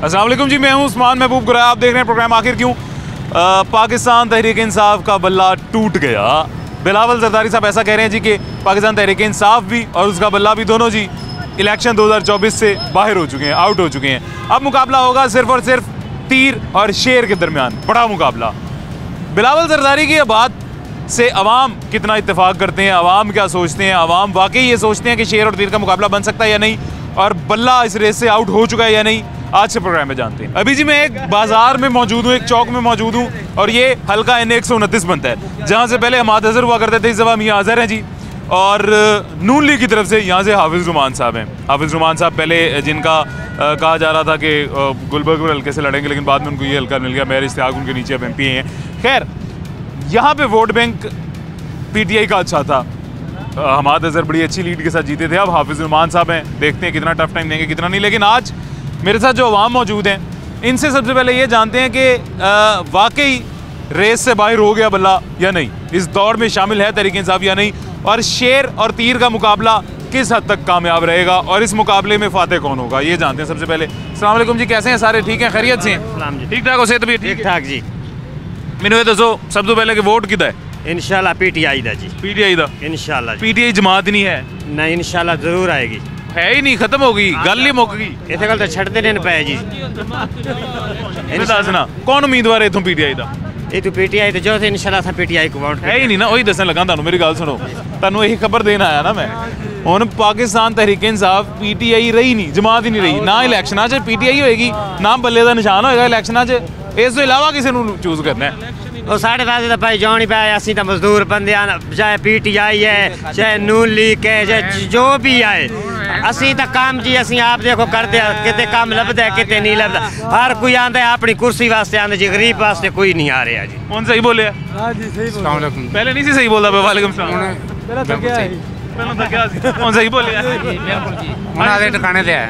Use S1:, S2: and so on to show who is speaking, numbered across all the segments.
S1: अस्सलाम वालेकुम जी, मैं हूं उस्मान महबूब गुराया। आप देख रहे हैं प्रोग्राम आखिर क्यों। पाकिस्तान तहरीक इंसाफ का बल्ला टूट गया। बिलावल जरदारी साहब ऐसा कह रहे हैं जी कि पाकिस्तान तहरीक इंसाफ भी और उसका बल्ला भी दोनों जी इलेक्शन 2024 से बाहर हो चुके हैं, आउट हो चुके हैं। अब मुकाबला होगा सिर्फ और सिर्फ तीर और शेर के दरमियान, बड़ा मुकाबला। बिलावल जरदारी की बात से अवाम कितना इत्तेफाक करते हैं, अवाम क्या सोचते हैं, अवाम वाकई ये सोचते हैं कि शेर और तीर का मुकाबला बन सकता है या नहीं, और बल्ला इस रेस से आउट हो चुका है या नहीं, आज से प्रोग्राम में जानते हैं। अभी जी मैं एक बाजार में मौजूद हूँ, एक चौक में मौजूद हूँ, और ये हल्का N 129 बनता है, जहाँ से पहले हमाद अजहर हुआ करते थे। इस दफ़ा मियाँ अजहर हैं जी, और नून लीग की तरफ से यहाँ से हाफिज़ रुमान साहब हैं। हाफिज़ रुमान साहब पहले जिनका कहा जा रहा था कि गुलबर्ग हल्के से लड़ेंगे, लेकिन बाद में उनको ये हल्का मिल गया। मेरे इश्तियाक उनके नीचे अब MP हैं। खैर, यहाँ पे वोट बैंक PTI का अच्छा था। हमाद अजहर बड़ी अच्छी लीड के साथ जीते थे। अब हाफिज़ रुमान साहब हैं, देखते हैं कितना टफ टाइम देंगे कितना नहीं। लेकिन आज मेरे साथ जो अवाम मौजूद हैं, इनसे सबसे पहले ये जानते हैं कि वाकई रेस से बाहर हो गया बल्ला या नहीं, इस दौड़ में शामिल है तहरीक इंसाफ या नहीं, और शेर और तीर का मुकाबला किस हद तक कामयाब रहेगा, और इस मुकाबले में फातेह कौन होगा, ये जानते हैं। सबसे पहले अस्सलाम वालेकुम जी, कैसे हैं सारे? ठीक हैं, खैरियत से हैं? ठीक ठाक हो? सेहत भी ठीक ठाक जी। मैंने ये दसो सब तो पहले कि वोट किदा है?
S2: इंशाल्लाह PTI दा जी।
S1: PTI दा?
S2: इंशाल्लाह।
S1: PTI जमात नहीं है?
S2: नहीं, इंशाल्लाह जरूर आएगी।
S1: है ही नहीं, खत्म हो गई, गल ही मुक गई।
S2: इत्थे गल तो छड्डदे नहीं पे जी।
S1: दसना कौन उम्मीदवार है इथों PTI दा?
S2: ये तो PTI तो जो थे इंशाल्लाह था PTI को वोट
S1: है ही नहीं ना, वही दसन लगा तुहानू। मेरी गल सुनो, तुहानू यही खबर देना आया ना मैं। हुण पाकिस्तान तहरीक इंसाफ PTI रही नहीं, जमात ही नहीं रही ना। इलैक्शनां च PTI होएगी ना, बल्ले का निशान होएगा इलैक्शनां च। इस तो इलावा किसी नू चूज करना है?
S2: वो साढ़े दस तो भाई जान ही पाया। असीं तो मजदूर बंदे हैं, चाहे PTI है चाहे नून लीग है, चाहे जो भी आए, असीं तो काम जी असीं आप देखो करते हैं। किते काम लभदा है किते नहीं लभदा। हर कोई आंदा है अपनी कुर्सी वास्ते आंदा जी, गरीब वास्ते कोई नहीं आ रहा जी।
S1: कौन सही बोले?
S3: हाँ जी सही बोला।
S1: पहले नहीं सी सही बोलता। वालेकुम सलाम।
S3: पहले तो क्या है?
S1: पहले तो क्या सी? कौन सही बोले?
S3: बिल्कुल जी। ਉਹਨਾਂ ਦੇ ਟਿਕਾਣੇ ਤੇ ਆਏ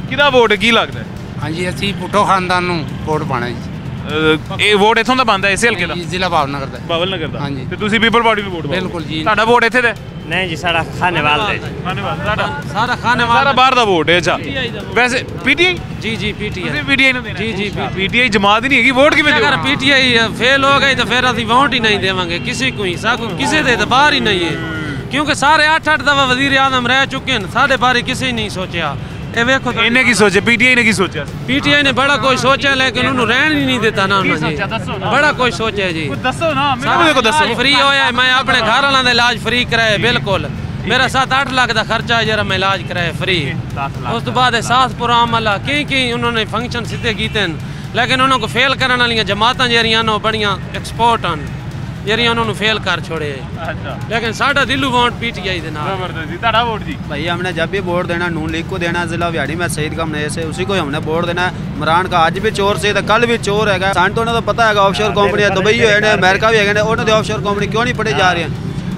S1: ਕਿਹਦਾ ਵੋਟ ਕੀ ਲੱਗਦਾ?
S3: ਹਾਂਜੀ ਅਸੀਂ ਭੁੱਟੋ ਖਾਨਦਾਨ ਨੂੰ ਵੋਟ ਪਾਣਾ ਜੀ।
S1: ਇਹ ਵੋਟ ਇੱਥੋਂ ਦਾ ਬੰਦਾ ਇਸੇ ਹਲਕੇ ਦਾ?
S3: ਜ਼ਿਲ੍ਹਾ ਭਾਵਨਗਰ ਦਾ।
S1: ਬਾਵਲ ਨਗਰ ਦਾ?
S3: ਹਾਂਜੀ।
S1: ਤੇ ਤੁਸੀਂ ਪੀਪਲ ਪਾਰਟੀ ਨੂੰ ਵੋਟ ਪਾਓ?
S3: ਬਿਲकुल ਜੀ।
S1: ਤੁਹਾਡਾ ਵੋਟ ਇੱਥੇ ਦਾ?
S2: नहीं जी, सारा खाने वाला है जी।
S1: ਖਾਨੇਵਾਲ ਸਾਡਾ
S2: सारा खाने
S1: ਸਾਰਾ ਬਾਹਰ ਦਾ ਵੋਟ ਹੈ। ਅੱਛਾ, ਵੈਸੇ PTI?
S2: जी जी PTI।
S1: ਤੁਸੀਂ PTI ਨੂੰ ਦੇਣਾ?
S2: जी जी
S1: PTI ਜਮਾਤ ਹੀ ਨਹੀਂ ਹੈਗੀ, ਵੋਟ ਕਿਵੇਂ
S4: अगर
S1: ਦਿਓ?
S4: PTI फेल हो गई तो फिर अभी वोट ही नहीं देवांगे किसी को ही। साकू किसी दे तो बाहर ही नहीं है, क्योंकि सारे 8-8 दफा वजीर आजम रह चुके हैं, साढ़े बारे किसी नहीं सोचा। ये देखो तो
S1: ਇਹਨੇ ਕੀ ਸੋਚਿਆ? PTI ने की सोचा?
S4: PTI ने बड़ा कोई सोचा, लेकिन उन्होंने रहन ही नहीं देता ना जी। बड़ा कोई सोचा जी।
S1: ਦੱਸੋ ਨਾ, ਮੈਨੂੰ ਦੇਖੋ ਦੱਸੋ।
S4: फ्री होया, मैं अपने घर वालों का इलाज फ्री कराया बिल्कुल। मेरा 7-8 लाख का खर्चा है जरा मैं इलाज कराया फ्री। उस तो बाद साथ पूरा अमला कई उन्होंने फंक्शन सीधे किए, लेकिन उन्होंने फेल करने वाली जमात जरिया बड़िया एक्सपोर्ट हैं, जरिया उन्होंने फेल कर छोड़े। लेकिन साढ़ा दिलू वोट PTI दे नाल।
S1: ਤੁਹਾਡਾ वोट जी?
S5: भाई हमने जब भी वोट देना नून लीग को देना, जिला व्याड़ी में शहीद का हमने से उसी को हमने वोट देना। इमरान का आज भी चोर से कल भी चोर है। सान तो उन्हें तो पता है ऑफशोर कंपनी है, दुबई है, अमेरिका भी है, उन्होंने ऑफशोर कंपनी क्यों नहीं पढ़े जा रही हैं?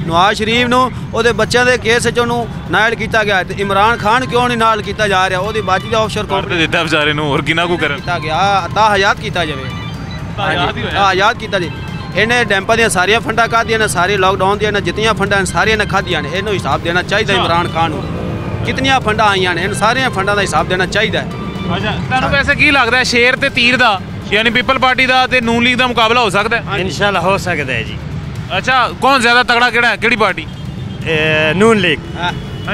S5: नवाज शरीफ ਨੂੰ ਉਹਦੇ ਬੱਚਿਆਂ ਦੇ ਕੇਸ 'ਚ ਉਹਨੂੰ ਨਾਇਲ ਕੀਤਾ ਗਿਆ, ਤੇ ਇਮਰਾਨ ਖਾਨ ਕਿਉਂ ਨਹੀਂ ਨਾਲ ਕੀਤਾ ਜਾ ਰਿਹਾ? ਉਹਦੀ ਬਾਜੀ ਦਾ ਆਫਸ਼ੋਰ ਕੰਪਨੀ
S1: ਦਿੱਤਾ ਵਿਚਾਰੇ ਨੂੰ, ਹੋਰ ਕਿੰਨਾ ਕੋ ਕਰਨ
S5: ਕੀਤਾ ਗਿਆ, ਤਾਂ ਆਜ਼ਾਦ ਕੀਤਾ ਜਾਵੇ। ਆਜ਼ਾਦ ਕੀਤਾ ਜੀ। ਇਹਨੇ ਡੈਂਪਾਂ ਦੀਆਂ ਸਾਰੀਆਂ ਫੰਡਾਂ ਖਾਧੀਆਂ ਨੇ, ਸਾਰੀ ਲਾਕਡਾਊਨ ਦੀਆਂ ਨੇ ਜਿਤਨੀਆਂ ਫੰਡਾਂ ਸਾਰੀਆਂ ਨੇ ਖਾਧੀਆਂ ਨੇ। ਇਹਨੂੰ ਹਿਸਾਬ ਦੇਣਾ ਚਾਹੀਦਾ ਇਮਰਾਨ ਖਾਨ ਨੂੰ। ਕਿਤਨੀਆਂ ਫੰਡਾਂ ਆਈਆਂ ਨੇ, ਇਹਨਾਂ ਸਾਰੀਆਂ ਫੰਡਾਂ ਦਾ ਹਿਸਾਬ ਦੇਣਾ ਚਾਹੀਦਾ।
S1: ਅੱਛਾ, ਤੁਹਾਨੂੰ ਵੈਸੇ ਕੀ ਲੱਗਦਾ ਸ਼ੇਰ ਤੇ ਤੀਰ ਦਾ, ਯਾਨੀ ਪੀਪਲ ਪਾਰਟੀ ਦਾ ਤੇ ਨੂਨ ਲੀਗ ਦਾ ਮੁਕਾਬਲਾ ਹੋ ਸਕਦਾ ਹੈ?
S2: इंशाल्लाह हो सकता है जी।
S1: अच्छा, कौन ज्यादा तगड़ा केड़ा है, केड़ी पार्टी?
S2: नून लीग।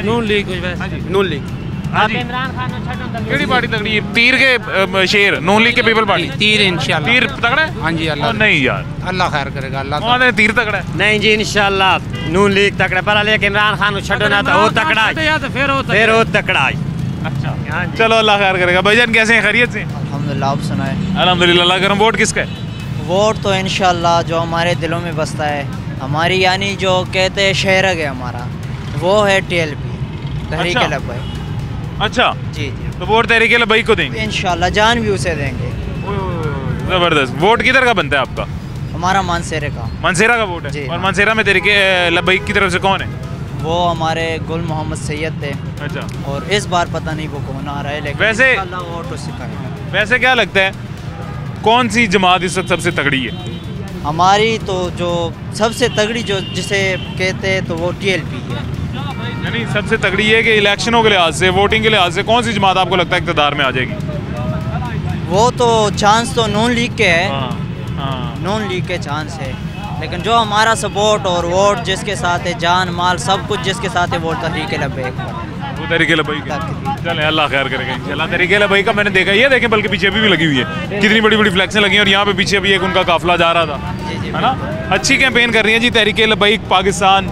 S4: नून लीग वैसे
S5: नून लीग।
S2: इमरान खान को छड्डो
S1: केड़ी पार्टी तगड़ी है? तीर के शेर, नून लीग के पीपल पार्टी?
S3: तीर इंशाल्लाह।
S1: तीर तगड़ा है?
S3: हाँ जी, अल्लाह।
S1: नहीं यार,
S3: अल्लाह खैर करेगा। अल्लाह
S1: वहाँ तीर तगड़ा है।
S2: नहीं जी, इंशाल्लाह नून लीग तकड़ा पर, लेकिन इमरान खान को छड्डो ना तो वो तकड़ा है,
S4: तो फिर
S2: वो तकड़ा है।
S1: अच्छा, चलो अल्लाह खैर करेगा। भाईजान कैसे हैं, खैरियत से?
S6: अल्हम्दुलिल्लाह, आप सुनाए?
S1: अल्हम्दुलिल्लाह। अल्लाह करम। वोट किसका है?
S6: वोट तो इंशाल्लाह जो हमारे दिलों में बसता है, हमारी यानी जो कहते हैं शहरग है हमारा, वो है TLP, तहरीक लब्बैक।
S1: अच्छा
S6: जी,
S1: तो वोट तहरीक लब्बैक को देंगे
S6: इंशाल्लाह, जान भी उसे देंगे।
S1: जबरदस्त। वोट किधर का बनता है आपका?
S6: हमारा मानसेरे का।
S1: मनसेरा का वोट है?
S6: जी।
S1: और मनसेरा में तहरीक लब्बैक की तरफ से कौन है?
S6: वो हमारे गुल मोहम्मद सैयद थे।
S1: अच्छा,
S6: और इस बार पता नहीं वो कौन आ रहा है, लेकिन
S1: वैसे
S6: इंशाल्लाह वोट उसी का है।
S1: वैसे क्या लगता है कौन सी जमात इस वक्त सबसे तगड़ी है?
S6: हमारी तो जो सबसे तगड़ी जो जिसे कहते हैं तो वो TLP है।
S1: यानी सबसे तगड़ी है कि इलेक्शनों के लिहाज से, वोटिंग के लिहाज से कौन सी जमात आपको लगता है इक़्तिदार में आ जाएगी?
S6: वो तो चांस तो नून लीग के है,
S1: हाँ
S6: नून लीग के चांस है, लेकिन जो हमारा सपोर्ट और वोट जिसके साथ है, जान माल सब कुछ जिसके साथ है, वो तहरीक लब्बैक
S1: वो तहरीक लब्बैक की। चलें अल्लाह खैर करेगा इंशाल्लाह। तहरीक लब्बैक का मैंने देखा, ये देखें बल्कि पीछे भी लगी हुई है, कितनी बड़ी बड़ी फ्लैक्सें लगी हैं और यहाँ पे पीछे भी एक उनका काफिला जा रहा था, है ना। अच्छी कैंपेन कर रही है जी तहरीक लब्बैक पाकिस्तान,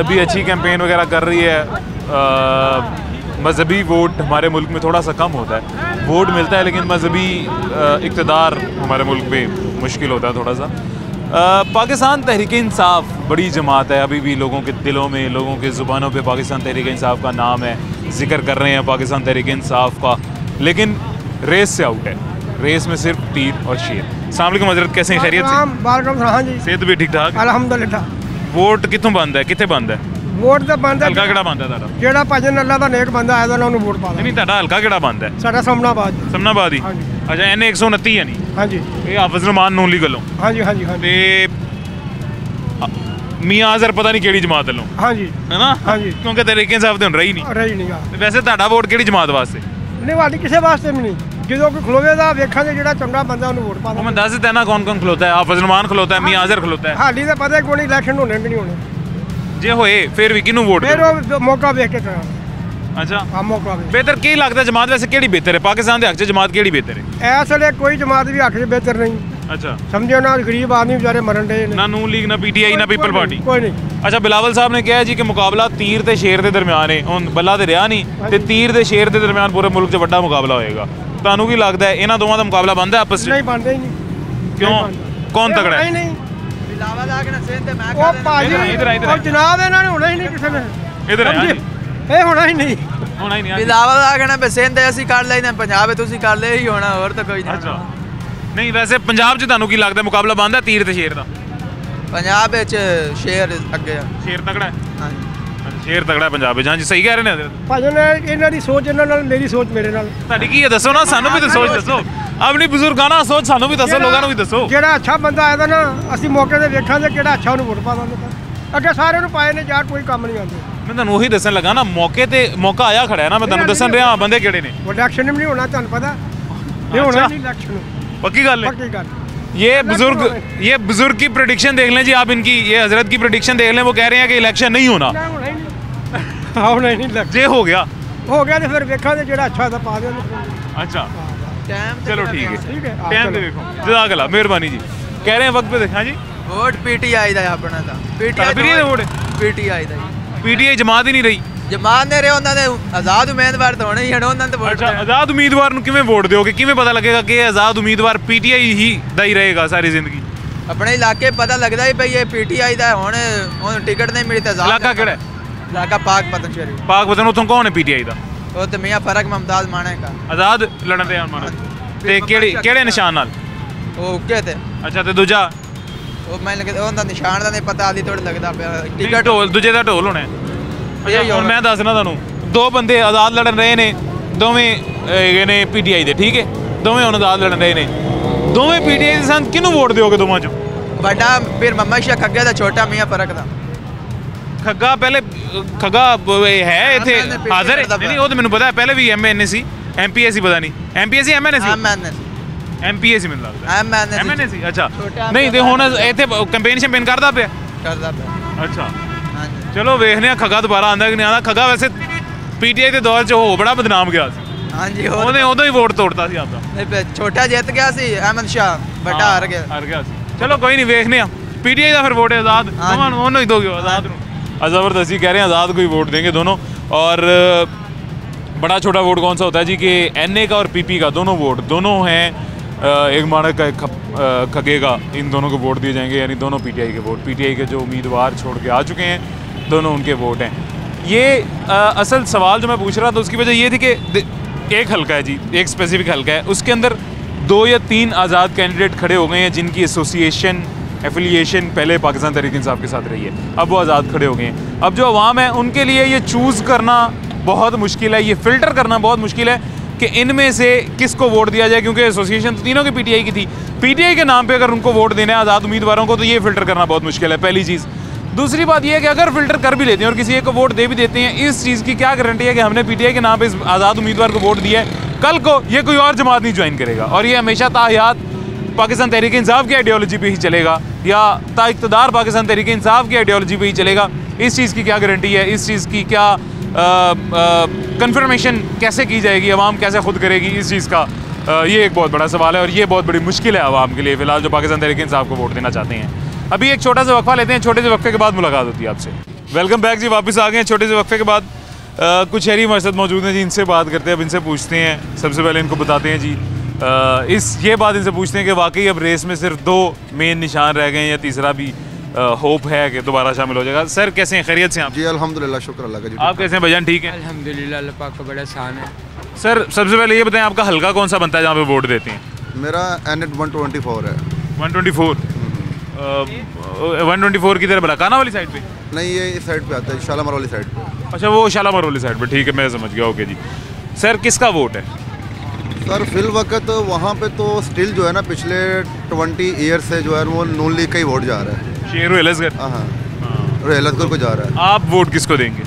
S1: भी अच्छी कैंपेन वगैरह कर रही है। मजहबी वोट हमारे मुल्क में थोड़ा सा कम होता है, वोट मिलता है लेकिन मजहबी इक़्तिदार हमारे मुल्क में मुश्किल होता है थोड़ा सा। पाकिस्तान तहरीक इंसाफ बड़ी जमात है, अभी भी लोगों के दिलों में, लोगों के ज़ुबानों पे पाकिस्तान तहरीक इंसाफ का नाम है, जिक्र कर रहे हैं पाकिस्तान तहरीक इंसाफ का, लेकिन रेस से आउट है। रेस में सिर्फ तीर और शेर। अस्सलाम वालेकुम हज़रत, कैसे हैं? खैरियत से? सेहत भी ठीक ठाक?
S7: अल्हम्दुलिल्लाह।
S1: वोट कितों बंद है, कितने बंद है?
S7: वोट तो बंद है।
S1: हल्का केड़ा बंद है ਤੁਹਾਡਾ?
S7: ਜਿਹੜਾ ਭਜਨ ਅੱਲਾ ਦਾ ਨੇਕ ਬੰਦਾ ਆਇਆ ਤਾਂ ਉਹਨੂੰ ਵੋਟ ਪਾ
S1: नहीं ਤੁਹਾਡਾ ਹਲਕਾ ਕਿਹੜਾ ਬੰਦ ਹੈ?
S7: ਸਾਡਾ ਸਮਨਾਬਾਦ।
S1: ਸਮਨਾਬਾਦ ਹੀ?
S7: ਹਾਂਜੀ।
S1: ਅੱਛਾ ਇਹਨੇ 129 ਹੈ ਨਹੀਂ?
S7: ਹਾਂਜੀ
S1: ਇਹ ਹਾਫਿਜ਼ ਰਮਾਨ ਨੂਨ ਲੀਗ ਵੱਲੋਂ
S7: ਹਾਂਜੀ ਹਾਂਜੀ ਹਾਂਜੀ
S1: ਤੇ ਮੀਆਂ ਆਜ਼ਰ ਪਤਾ ਨਹੀਂ ਕਿਹੜੀ ਜਮਾਤ ਵੱਲੋਂ,
S7: ਹਾਂਜੀ
S1: ਹੈ ਨਾ?
S7: ਹਾਂਜੀ।
S1: ਕਿਉਂਕਿ ਤਹਿਰੀਕ ਇੰਸਾਫ ਤੇ ਹੁਣ ਰਹੀ ਨਹੀਂ।
S7: ਰਹੀ ਨਹੀਂ ਗਾ।
S1: ਤੇ ਵੈਸੇ ਤੁਹਾਡਾ ਵੋਟ ਕਿਹੜੀ ਜਮਾਤ ਵਾਸਤੇ?
S7: ਨਹੀਂ ਵਾਲੀ ਕਿਸੇ ਵਾਸਤੇ ਵੀ ਨਹੀਂ, ਜਦੋਂ ਕੋਈ ਖਲੋਵੇ ਦਾ ਵੇਖਾਂਗੇ ਜਿਹੜਾ ਚੰਗਾ ਬੰਦਾ ਉਹਨੂੰ ਵੋਟ ਪਾ
S1: वो मैं दस देता ना कौन कौन खलोता है? हाफिज रमान खलोता है, मियां आजर खलोता है।
S7: ਹਾਲੀ ਤਾਂ ਪਤਾ ਕੋਈ ਨਹੀਂ ਇਲੈਕਸ਼ਨ ਹੋਣੇ ਕਿ ਨਹੀਂ ਹੋਣੇ,
S1: जे होए फिर भी किनू वोट
S7: ਫਿਰ
S1: करोगे?
S7: ਉਹ ਮੌਕਾ ਵੇਖ ਕੇ ਕਰਾਂਗੇ।
S1: अच्छा
S7: ਆ ਮੌਕਾ ਵੇਖ
S1: बेहतर की लगता है जमात वैसे केड़ी बेहतर है? पाकिस्तान के हक च जमात केड़ी बेहतर है?
S7: ਇਸ ਵੇਲੇ ਕੋਈ ਜਮਾਤ ਵੀ ਹੱਕ 'ਚ ਬਿਹਤਰ ਨਹੀਂ,
S1: अच्छा
S7: ਸਮਝਿਓ ਨਾ, ਗਰੀਬ ਆਦਮੀ ਵਿਚਾਰੇ ਮਰਨ ਦੇ ਨੇ।
S1: ना नून लीग ना पीटीआई ना पीपल पार्टी।
S7: ਕੋਈ ਨਹੀਂ।
S1: अच्छा बिलावल साहब ने कहा है जी कि मुकाबला तीर ते शेर दे दरम्यान है, हुण बल्ला ते रहा नहीं ते तीर ते शेर दे दरम्यान पूरे मुल्क च वड्डा मुकाबला होएगा। ਤੁਹਾਨੂੰ ਕੀ ਲੱਗਦਾ ਹੈ ਇਹਨਾਂ ਦੋਵਾਂ ਦਾ ਮੁਕਾਬਲਾ ਬਣਦਾ ਆਪਸ
S7: ਨਹੀਂ
S1: ਵਿੱਚ?
S7: ਬਣਦੇ ਹੀ ਨਹੀਂ।
S1: ਕਿਉਂ? ਕੌਣ ਤਗੜਾ ਹੈ?
S7: ਨਹੀਂ
S6: बिलावल आके ना सेंध मैं
S7: ਉਹ ਭਾਜੀ
S1: ਇੱਧਰ ਆ।
S7: ਉਹ ਜਨਾਬ ਇਹਨਾਂ ਨੇ ਹੋਣਾ ਹੀ ਨਹੀਂ ਕਿਸੇ ਨੇ।
S1: ਇਧਰ ਆ ਜੀ,
S7: ਇਹ ਹੋਣਾ ਹੀ ਨਹੀਂ।
S1: ਹੋਣਾ ਹੀ ਨਹੀਂ।
S6: ਬਿਲਾਵਲ ਆਕੇ ਨਾ ਬਸੇਂਦ ਅਸੀਂ ਕਰ ਲੈਨੇ, ਪੰਜਾਬ ਤੁਸੀਂ ਕਰ ਲੈ ਹੀ ਹੋਣਾ, ਹੋਰ ਤਾਂ ਕੋਈ ਨਹੀਂ।
S1: ਅੱਛਾ ਨਹੀਂ ਵੈਸੇ ਪੰਜਾਬ 'ਚ ਤੁਹਾਨੂੰ ਕੀ ਲੱਗਦਾ ਮੁਕਾਬਲਾ ਬਣਦਾ ਤੀਰ ਤੇ ਸ਼ੇਰ ਦਾ?
S6: ਪੰਜਾਬ ਵਿੱਚ ਸ਼ੇਰ ਅੱਗੇ ਆ।
S1: ਸ਼ੇਰ ਤਗੜਾ ਹੈ?
S6: ਹਾਂਜੀ
S1: ਸ਼ੇਰ ਤਗੜਾ ਪੰਜਾਬ ਵਿੱਚ। ਹਾਂਜੀ ਸਹੀ ਕਹਿ ਰਹੇ ਨੇ ਹਜ਼ਰਤ।
S7: ਭਾਜਨ ਇਹਨਾਂ ਦੀ ਸੋਚ ਇਹਨਾਂ ਨਾਲ, ਮੇਰੀ ਸੋਚ ਮੇਰੇ ਨਾਲ।
S1: ਤੁਹਾਡੀ ਕੀ ਹੈ ਦੱਸੋ ਨਾ, ਸਾਨੂੰ ਵੀ ਤਾਂ ਸੋਚ ਦੱਸੋ, ਆਪਣੀ ਬਜ਼ੁਰਗਾਨਾ ਸੋਚ ਸਾਨੂੰ ਵੀ ਦੱਸੋ, ਲੋਕਾਂ ਨੂੰ ਵੀ ਦੱਸੋ।
S7: ਜਿਹੜਾ ਅੱਛਾ ਬੰਦਾ ਆਇਆ ਤਾਂ ਨਾ ਅਸੀਂ ਮੌਕੇ ਤੇ ਵੇਖਾਂਗੇ ਕਿਹੜਾ ਅੱਛਾ ਉਹਨੂੰ ਵੋਟ ਪਾ ਦਾਂਗੇ। ਅੱਗੇ ਸਾਰਿਆਂ ਨੂੰ ਪਾਏ ਨੇ ਜਾਂ ਕੋਈ ਕੰਮ ਨਹੀਂ ਆਉਂਦੇ।
S1: ਮੈਂ ਤੁਹਾਨੂੰ ਉਹੀ ਦੱਸਣ ਲੱਗਾ ਨਾ, ਮੌਕੇ ਤੇ ਮੌਕਾ ਆਇਆ ਖੜਾ ਹੈ ਨਾ, ਮੈਂ ਤੁਹਾਨੂੰ ਦੱਸਣ ਰਿਹਾ ਬੰਦੇ ਕਿਹੜੇ ਨੇ।
S7: ਉਹ ਇਲੈਕਸ਼ਨ ਵੀ ਨਹੀਂ ਹੋਣਾ, ਤੁਹਾਨੂੰ ਪਤਾ ਇਹ ਹੋਣਾ ਨਹੀਂ ਇਲੈਕਸ਼ਨ।
S1: पक्की गल है?
S7: पक्की गल।
S1: ये बुजुर्ग की प्रेडिक्शन देख लें जी आप, इनकी ये हजरत की प्रेडिक्शन देख लें, वो कह रहे हैं कि इलेक्शन नहीं होना।
S7: ਹੋਣਾ ਹੀ ਨਹੀਂ। ਹੋਣਾ ਹੀ ਨਹੀਂ ਇਲੈਕਸ਼ਨ।
S1: जे हो गया
S7: ਹੋ ਗਿਆ ਤੇ ਫਿਰ ਵੇਖਾਂਗੇ ਜਿਹੜਾ ਅੱਛਾ ਤਾਂ ਪਾ ਦਿਆਂਗੇ।
S1: अच्छा
S6: ਟਾਈਮ
S1: चलो ठीक है,
S7: ठीक है,
S1: टाइम
S7: चलो।
S1: पे देखो जज़ाक अल्लाह, मेहरबानी जी। कह रहे हैं वक्त पे देखा जी।
S6: ਵੋਟ ਪੀਟੀਆਈ ਦਾ ਆਪਣਾ ਤਾਂ
S1: PTI ਦਾ ਵੋਟ ਹੈ?
S6: ਪੀਟੀਆਈ ਦਾ
S1: पीटीआई जमात ही नहीं रही।
S6: ਜਮਾਤ ਨੇ ਰਹੇ, ਉਹਨਾਂ ਦੇ ਆਜ਼ਾਦ ਉਮੀਦਵਾਰ ਤਾਂ ਹੋਣੇ ਹੀ ਹਨ, ਉਹਨਾਂ ਤੇ ਵੋਟ
S1: अच्छा आज़ाद उम्मीदवार ਨੂੰ ਕਿਵੇਂ ਵੋਟ ਦਿਓਗੇ? ਕਿਵੇਂ ਪਤਾ ਲੱਗੇਗਾ ਕਿ ਇਹ ਆਜ਼ਾਦ ਉਮੀਦਵਾਰ ਪੀਟੀਆਈ ਹੀ ਦਾ ਹੀ ਰਹੇਗਾ ਸਾਰੀ ਜ਼ਿੰਦਗੀ?
S6: ਆਪਣੇ ਇਲਾਕੇ ਪਤਾ ਲੱਗਦਾ ਹੀ ਭਈ ਇਹ ਪੀਟੀਆਈ ਦਾ, ਹੁਣ ਉਹਨੂੰ ਟਿਕਟ ਨਹੀਂ ਮਿਲੀ ਤਾਂ ਆਜ਼ਾਦ
S1: ਇਲਾਕਾ ਕਿਹੜਾ ਹੈ?
S6: ਇਲਾਕਾ ਪਾਕ ਪਤਨ ਸ਼ਰੀਫ।
S1: ਪਾਕ ਵਤਨ ਉਥੋਂ ਕੌਣ ਹੈ ਪੀਟੀਆਈ ਦਾ?
S6: ਉਹ ਤੇ ਮੀਆਂ ਫਰਕ ਮਮਤਾਜ਼ ਮਾਣੇ ਕਾ
S1: ਆਜ਼ਾਦ ਲੜਨ ਦੇ ਮਾਨ ਤੇ ਕਿਹੜੇ ਨਿਸ਼ਾਨ ਨਾਲ?
S6: ਉਹ ਉੱਕੇ ਤੇ।
S1: ਅੱਛਾ ਤੇ ਦੂਜਾ
S6: ਉਹ ਮੈਨੂੰ ਲੱਗਦਾ ਉਹਦਾ ਨਿਸ਼ਾਨ ਦਾ ਨਹੀਂ ਪਤਾ, ਆਦੀ ਥੋੜਾ ਲੱਗਦਾ ਪਿਆ
S1: ਟਿਕਟ ਢੋਲ, ਦੂਜੇ ਦਾ ਢੋਲ ਹੋਣਾ ਹੈ। ਹੁਣ ਮੈਂ ਦੱਸਣਾ ਤੁਹਾਨੂੰ, ਦੋ ਬੰਦੇ ਆਜ਼ਾਦ ਲੜਨ ਰਹੇ ਨੇ, ਦੋਵੇਂ ਹੈਗੇ ਨੇ ਪੀਟੀਆਈ ਦੇ, ਠੀਕ ਹੈ? ਦੋਵੇਂ ਹੁਣ ਆਜ਼ਾਦ ਲੜਨ ਰਹੇ ਨੇ, ਦੋਵੇਂ ਪੀਟੀਆਈ ਦੇ ਸਨ। ਕਿਹਨੂੰ ਵੋਟ ਦਿਓਗੇ ਦੋਵਾਂ ਚੋਂ?
S6: ਵੱਡਾ ਫਿਰ ਮੁਹੰਮਦ ਸ਼ਾਹ ਖੱਗੇ ਦਾ, ਛੋਟਾ ਮੀਆਂ ਫਰਕ ਦਾ।
S1: ਖੱਗਾ ਪਹਿਲੇ ਖੱਗਾ ਹੈ ਇੱਥੇ ਹਾਜ਼ਰ ਹੈ? ਨਹੀਂ ਉਹ ਤਾਂ ਮੈਨੂੰ ਪਤਾ ਹੈ, ਪਹਿਲੇ ਵੀ ਐਮਐਨਏ ਸੀ, ਐਮਪੀਏ ਸੀ, ਪਤਾ ਨਹੀਂ ਐਮਪੀਏ ਸੀ ਐਮਐਨਏ ਸੀ? ਐਮਪੀਏ ਸੀ ਮੈਨੂੰ ਲੱਗਦਾ। ਐਮਐਨਏ ਸੀ। ਅੱਛਾ ਨਹੀਂ ਤੇ ਹੁਣ ਇੱਥੇ ਕੈਂਪੇਨ ਸ਼ੈਂਪੇਨ ਕਰਦਾ ਪਿਆ?
S6: ਕਰਦਾ ਪਿਆ।
S1: ਅੱਛਾ
S6: ਹਾਂਜੀ
S1: ਚਲੋ ਵੇਖਦੇ ਆ ਖੱਗਾ ਦੁਬਾਰਾ ਆਉਂਦਾ ਕਿ ਨਹੀਂ ਆਉਂਦਾ। ਖੱਗਾ ਵੈਸੇ ਪੀਟੀਆਈ ਦੇ ਦੌਰ 'ਚ ਉਹ ਬੜਾ ਬਦਨਾਮ ਗਿਆ ਸੀ,
S6: ਹਾਂਜੀ।
S1: ਉਹਨੇ ਉਦੋਂ ਹੀ ਵੋਟ ਤੋੜਤਾ ਸੀ ਆਪਦਾ।
S6: ਨਹੀਂ ਛੋਟਾ ਜਿੱਤ ਗਿਆ ਸੀ ਅਹਿਮਦ ਸ਼ਾਹ, ਵੱਡਾ ਹਾਰ ਗਿਆ
S1: ਸੀ। ਚਲੋ ਕੋਈ ਨਹੀਂ ਵੇਖਦੇ ਆ। पीटीआई का फिर वोट है आज़ाद, दोनों ही दोगे आज़ाद नू। ज़बरदस्ती कह रहे हैं आज़ाद को ही वोट देंगे दोनों। और बड़ा छोटा वोट कौन सा होता है जी कि एनए का और पीपी का दोनों वोट, दोनों हैं एक मानक का एक खगे का, इन दोनों को वोट दिए जाएंगे, यानी दोनों पीटीआई के वोट। पीटीआई के जो उम्मीदवार छोड़ के आ चुके हैं दोनों उनके वोट हैं। ये असल सवाल जो मैं पूछ रहा था उसकी वजह ये थी कि एक हल्का है जी, एक स्पेसिफिक हल्का है, उसके अंदर 2 या 3 आज़ाद कैंडिडेट खड़े हो गए हैं जिनकी एसोसिएशन एफिलिएशन पहले पाकिस्तान तहरीक इंसाफ के साथ रही है, अब वो आज़ाद खड़े हो गए हैं। अब जो अवाम है उनके लिए ये चूज़ करना बहुत मुश्किल है, ये फ़िल्टर करना बहुत मुश्किल है कि इनमें से किसको वोट दिया जाए, क्योंकि एसोसिएशन तो तीनों की पीटीआई की थी। पीटीआई के नाम पे अगर उनको वोट देना है आज़ाद उम्मीदवारों को, तो ये फ़िल्टर करना बहुत मुश्किल है, पहली चीज़। दूसरी बात यह है कि अगर फ़िल्टर कर भी लेते हैं और किसी एक को वोट दे भी देते हैं, इस चीज़ की क्या गारंटी है कि हमने पीटीआई के नाम पे इस आज़ाद उम्मीदवार को वोट दिया है कल को ये कोई और जमात नहीं ज्वाइन करेगा और ये हमेशा ताहयात पाकिस्तान तहरीक इंसाफ की आइडियोलॉजी पे ही चलेगा या ताइक़्तदार पाकिस्तान तहरीक इंसाफ की आइडियोलॉजी पे ही चलेगा। इस चीज़ की क्या गारंटी है, इस चीज़ की क्या कन्फर्मेशन कैसे की जाएगी, अवाम कैसे खुद करेगी, इस चीज़ का ये एक बहुत बड़ा सवाल है और ये बहुत बड़ी मुश्किल है आवाम के लिए फ़िलहाल जो पाकिस्तान तहरीक इंसाफ को वोट देना चाहते हैं। अभी एक छोटा सा वक्फा लेते हैं, छोटे से वक्फे के बाद मुलाकात होती है आपसे। वेलकम बैक जी, वापस आ गए हैं छोटे से वक्फे के बाद। कुछ शहरी हमारे साथ मौजूद हैं जी, इनसे बात करते हैं, अब इनसे पूछते हैं। सबसे पहले इनको बताते हैं जी ये बात इनसे पूछते हैं कि वाकई अब रेस में सिर्फ 2 मेन निशान रह गए हैं या तीसरा भी होप है कि दोबारा शामिल हो जाएगा। सर कैसे हैं, खैरियत से आप?
S8: जी अल्हम्दुलिल्लाह, शुक्र अल्लाह का जी।
S1: आप कैसे हैं भाईजान, ठीक है?
S9: अल्हम्दुलिल्लाह, अल्लाह पाक का बड़ा एहसान है।
S1: सर सबसे पहले ये बताएं आपका हल्का कौन सा बनता है जहाँ पे वोट देते हैं?
S8: मेरा NH 124 है।
S1: 124 124 की तरह बलाकाना वाली साइड पे?
S8: नहीं, ये इस साइड पे आता है, शालामार वाली साइड पे।
S1: अच्छा, वो शालामार वाली साइड पे, ठीक है, मैं समझ गया। ओके जी। सर किसका वोट है?
S8: सर फिल वक्त वहाँ पे तो स्टिल जो है ना पिछले 20 ईयर से जो है वो नून लीग का ही वोट जा रहा है।
S1: शेर एलसगर?
S8: हाँ, एलसगर को जा रहा है।
S1: आप वोट किसको देंगे?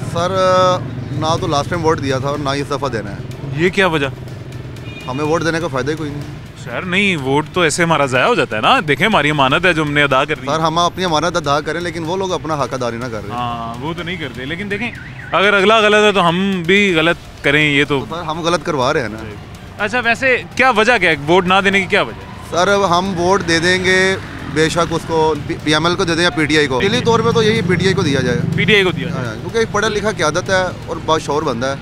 S8: सर ना तो लास्ट टाइम वोट दिया था और ना ही इस दफ़ा देना है।
S1: ये क्या वजह?
S8: हमें वोट देने का फ़ायदा ही कोई नहीं।
S1: सर नहीं, वोट तो ऐसे हमारा ज़ाया हो जाता है ना। देखें, हमारी अमानत है जो हमने अदा कर दी।
S8: सर हम अपनी अमानत अदा करें, लेकिन वो लोग अपना हक अदा नहीं कर रहे।
S1: हाँ, वो तो नहीं करते, लेकिन देखें अगर अगला गलत है तो हम भी गलत करें, ये तो
S8: सर हम गलत करवा रहे हैं ना।
S1: अच्छा, वैसे क्या वजह क्या है वोट ना देने की, क्या वजह?
S8: सर हम वोट दे देंगे बेशक उसको PML को दे दें या PTI को। दिली तौर पे तो यही PTI को दिया जाएगा।
S1: PTI को दिया
S8: जाए, क्योंकि एक पढ़ा लिखा क़यादत है और बहुत शौर बंदा है।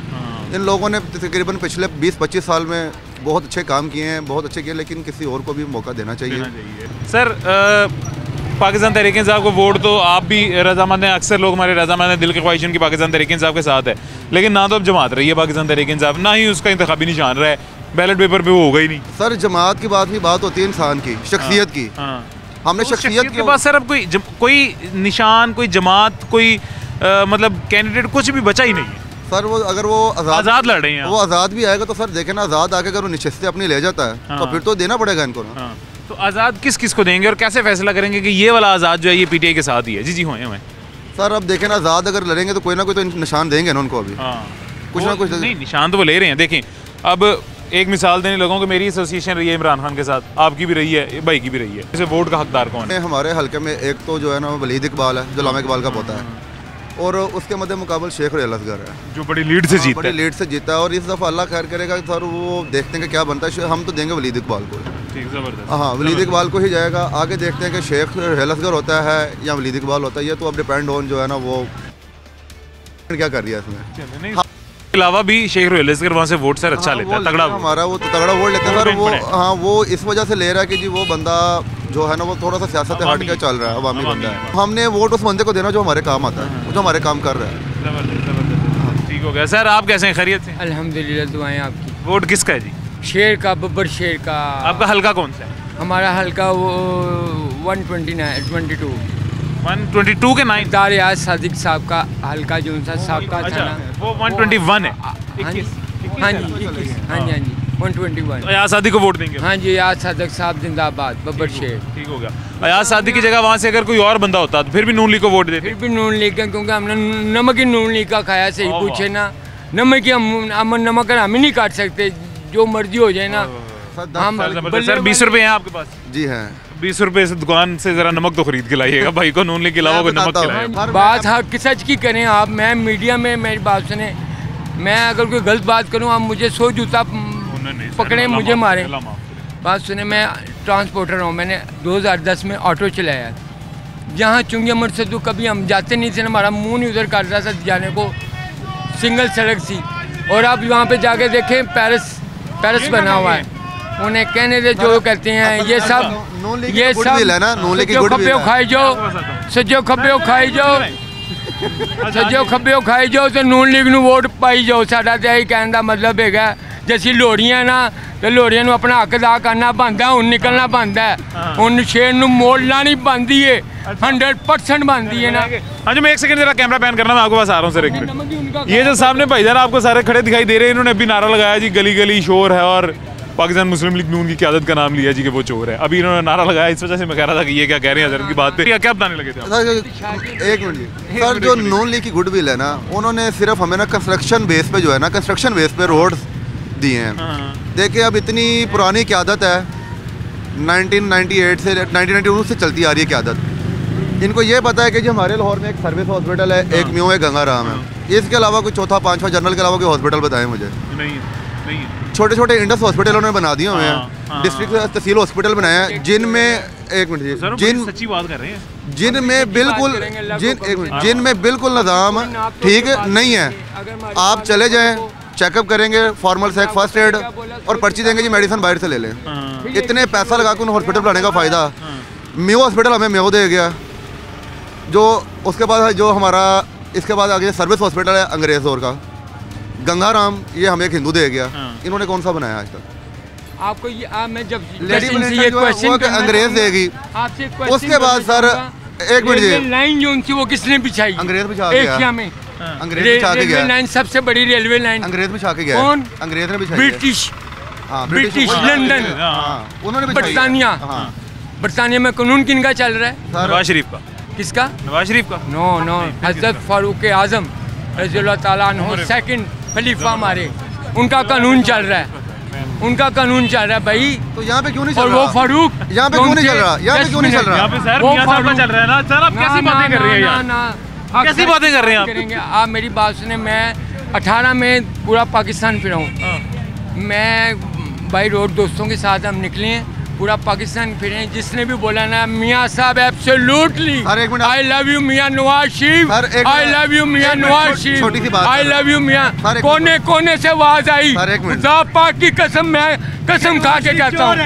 S8: इन लोगों ने तकरीबन पिछले 20-25 साल में बहुत अच्छे काम किए हैं, बहुत अच्छे किए, लेकिन किसी और को भी मौका देना चाहिए।
S1: सर पाकिस्तान तहरीक इंसाफ को वोट तो आप भी रजामंद हैं, अक्सर लोग हमारे रजामंद हैं, दिल की ख्वाहिश उनकी पाकिस्तान तहरीक इंसाफ के साथ है, लेकिन ना तो अब जमात रही है पाकिस्तान तहरीक इंसाफ, ना ही उसका इंतखाबी निशान रहा है, बैलेट पेपर पे वो होगा ही नहीं।
S8: सर जमात की बात होती है इंसान की, शख्सियत की। हमने शख्सियत
S1: के पास सर अब कोई निशान, कोई जमात, कोई मतलब कैंडिडेट कुछ भी बचा ही नहीं है।
S8: सर वो अगर वो
S1: आज़ाद लड़ रहे हैं,
S8: वो आज़ाद भी आएगा तो सर देखे ना, आज़ाद आके अगर वो निश्चित अपनी ले जाता है तो फिर तो देना पड़ेगा इनको ना।
S1: तो आज़ाद किस किस को देंगे और कैसे फैसला करेंगे कि ये वाला आज़ाद जो है ये PTI के साथ ही है? जी हुए हैं
S8: सर। अब देखें ना, आज़ाद अगर लड़ेंगे तो कोई ना कोई तो निशान देंगे ना उनको। अभी कुछ ना कुछ
S1: नहीं, निशान तो वो ले रहे हैं। देखें, अब एक मिसाल देने लोगों को, मेरी एसोसिएशन रही है इमरान खान के साथ, आपकी भी रही है, भाई की भी रही है। इसे वोट का हकदार कौन है?
S8: हमारे हल्के में एक तो जो है ना वलीद इकबाल है, जो लामा इकबाल का पोता है, और उसके मध्य मुकाबल शेख एलसगर है,
S1: जो बड़ी लीड से जीता है।
S8: बड़ी लीड से जीता है और इस दफ़ा अल्लाह खैर करेगा सर, वो देखते हैं कि क्या बनता है। हम तो देंगे वलीद इकबाल को।
S1: ठीक, ज़बरदस्त।
S8: हाँ, वलीद इकबाल को ही जाएगा। आगे देखते हैं कि शेख एलसगर होता है या वलीद इकबाल होता है, ये तो अब डिपेंड ऑन जो है ना वो क्या कर रही है इसमें।
S1: अलावा भी शेख एलसगर वहाँ से वोट सर अच्छा लेता है, तगड़ा
S8: हमारा वो तो तगड़ा वोट लेता है सर। वो हाँ, वो इस वजह से ले रहा है कि जी वो बंदा जो है ना वो थोड़ा सा सियासत हट के चल रहा है, अवामी बंदा है। हमने वोट उस बंदे को देना जो हमारे काम आता है, जो हमारे काम कर रहा है।
S1: ठीक हो गया। सर आप कैसे हैं, खैरियत से?
S9: अल्हम्दुलिल्लाह, दुआएं आपकी।
S1: वोट किसका है जी?
S9: शेर का, बब्बर शेर का।
S1: आपका हल्का कौन सा है?
S9: हमारा हल्का वो 122
S1: 122 के 9
S9: दारियाज सादिक साहब का हल्का जो उनका साहब का था ना,
S1: वो 121 है।
S9: हाँ जी 121।
S1: अयाज सादी को वोट देंगे?
S9: हाँ जी, अयाज सादिक साहब जिंदाबाद, बब्बर शेर।
S1: ठीक हो गया। अयाज सादी की जगह वहाँ से अगर कोई और बंदा होता तो फिर भी नून लीग को वोट देते?
S9: फिर भी नून लीग का, क्योंकि हमने नमक ही नून लीग का खाया। सही पूछे ना, नमक ही हम नमक हम ही नहीं काट सकते, जो मर्जी हो जाए ना। हम
S1: सर 20 रुपए हैं आपके पास?
S8: जी हैं।
S1: 20 रुपए से दुकान से जरा नमक तो खरीद के लाइएगा भाई को, नून लीग के अलावा कोई नमक खिलाएगा।
S9: बात हक सच की करें आप, मैं मीडिया में मेरी बात सुने, मैं अगर कोई गलत बात करूं आप मुझे 100 जूता पकड़े, मुझे मारे। बात सुने, मैं ट्रांसपोर्टर हूं, मैंने 2010 में ऑटो चलाया। जहाँ चुंगी अमर से तो कभी हम जाते नहीं थे, हमारा मुँह नहीं उधर कर रहा था जाने को, सिंगल सड़क थी। और आप वहाँ पे जाके देखें, पेरिस बना हुआ है। उन्हें कहने दे जो कहते हैं, ये सब सज्जो खब्बे खाई जाओ, सज्जो खब्बे खाई जाओ, सज्जो खब्बे खाई जाओ तो नून लीग नूं वोट पाई जाओ। साडा तो यही कहने का मतलब है, जैसी लोहड़ियां ना तो लोहड़ियां नूं अपना हक अदा करना बनता, हुण निकलना बनता है, हुण शेर नूं मोड़ना नहीं बनती है, 100% बनती है ना।
S1: हाँ जी, मैं एक सेकंड जरा कैमरा पैन करना, मैं आपके पास आ रहा हूँ सर। एक मिनट, ये जो सामने भाईजान आपको सारे खड़े दिखाई दे रहे हैं, इन्होंने अभी नारा लगाया जी, गली गली शोर है और पाकिस्तान मुस्लिम लीग नून की क़यादत का नाम लिया जी कि वो चोर है। अभी इन्होंने नारा लगाया, इस वजह से मैं कह रहा था कि ये क्या कह रहे हैं हज़रत की बात पे, क्या बताने लगे थे आप?
S8: एक मिनट सर, जो नून लीग की गुडविल है ना, उन्होंने सिर्फ हमें ना कंस्ट्रक्शन बेस पे जो है ना, कंस्ट्रक्शन बेस पे रोड्स दिए हैं। देखिए अब इतनी पुरानी क़यादत है, 1998 से 1992 से चलती आ रही है क़यादत। इनको ये पता है कि जी हमारे लाहौर में एक सर्विस हॉस्पिटल है, एक म्यू है, गंगाराम है, इसके अलावा कोई चौथा पाँचवा जनरल के अलावा कोई हॉस्पिटल बताएं मुझे।
S1: नहीं
S8: छोटे छोटे इंडस हॉस्पिटल उन्होंने बना दिए हुए हैं, डिस्ट्रिक्ट तहसील हॉस्पिटल बनाए हैं, जिनमें एक मिनट जी,
S1: सच्ची बात कर रहे हैं,
S8: जिनमें बिल्कुल निज़ाम ठीक नहीं है। आप चले जाएं, चेकअप करेंगे, फॉर्मल सेक, फर्स्ट एड और पर्ची देंगे जी मेडिसिन बाहर से ले लें। इतने पैसा लगा के उन हॉस्पिटल बनाने का फ़ायदा, म्यू हॉस्पिटल हमें म्यू दे गया, जो उसके बाद जो हमारा इसके बाद आगे सर्विस हॉस्पिटल है अंग्रेज़ दौर का, गंगाराम ये हमें एक हिंदू दे गया। इन्होंने कौन सा बनाया आज तक?
S9: आपको ये मैं जब
S8: ये क्वेश्चन अंग्रेज देगी, उसके बाद सर एक मिनट जी,
S9: लाइन जो उनकी वो किसने बिछाई?
S8: अंग्रेज बिछा के
S9: एशिया में
S8: अंग्रेज बिछा के गया।
S9: लाइन सबसे बड़ी रेलवे लाइन
S8: अंग्रेज बिछा के गया।
S9: कौन?
S8: अंग्रेज ने बिछाई।
S9: ब्रिटिश, ब्रिटिश लंदन,
S8: उन्होंने
S9: बरतानिया। बरतानिया में कानून किनका चल रहा है?
S1: नवाज शरीफ का।
S9: किसका?
S1: नवाज शरीफ का।
S9: नो हजरत फारूक आजम रज़ियल्लाहु ताला अन्हु सेकंड खलीफा हमारे, उनका कानून चल रहा है, उनका कानून चल रहा है भाई।
S8: तो यहाँ पे क्यों नहीं चल
S9: और
S8: रहा?
S9: वो फारूक
S8: यहाँ पे क्यों नहीं चल रहा? यहाँ पे क्यों नहीं चल रहा?
S1: यहाँ पे सर मियां साहब का चल रहा है ना सर, आप कैसी बातें कर रहे हैं यार? कैसी बातें कर रहे हैं आप?
S9: करेंगे आप मेरी बात सुने। मैं 18 में पूरा पाकिस्तान फिरा हूँ मैं, बाई रोड दोस्तों के साथ हम निकले हैं, पूरा पाकिस्तान फिरे हैं। जिसने भी बोला ना मियाँ साहब absolutely I love you Mian Nawaz Sharif, I love you Mian Nawaz Sharif, I love you मियाँ, कोने कोने से आवाज आई, खुदा पाक की कसम, मैं कसम खा के कहता हूँ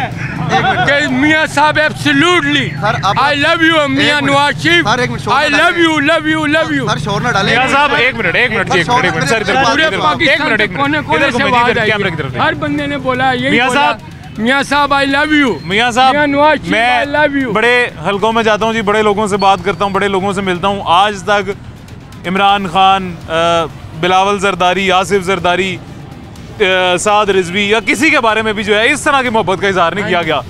S9: मियाँ साहब absolutely I love you Mian Nawaz Sharif, I love you love you love you.
S8: शोर ना डालें
S1: मियां साहब, एक मिनट सर,
S9: पूरे पाकिस्तान से कोने कोने से आवाज आई, हर बंदे ने बोला यही बोला मियाँ साहब आई लव यू।
S1: मियाँ साहब
S9: मैं लव यू।
S1: बड़े हलकों में जाता हूँ जी, बड़े लोगों से बात करता हूँ, बड़े लोगों से मिलता हूँ। आज तक इमरान खान, बिलावल जरदारी, आसिफ जरदारी, साद रिजवी या किसी के बारे में भी जो है इस तरह की मोहब्बत का इजहार नहीं किया गया।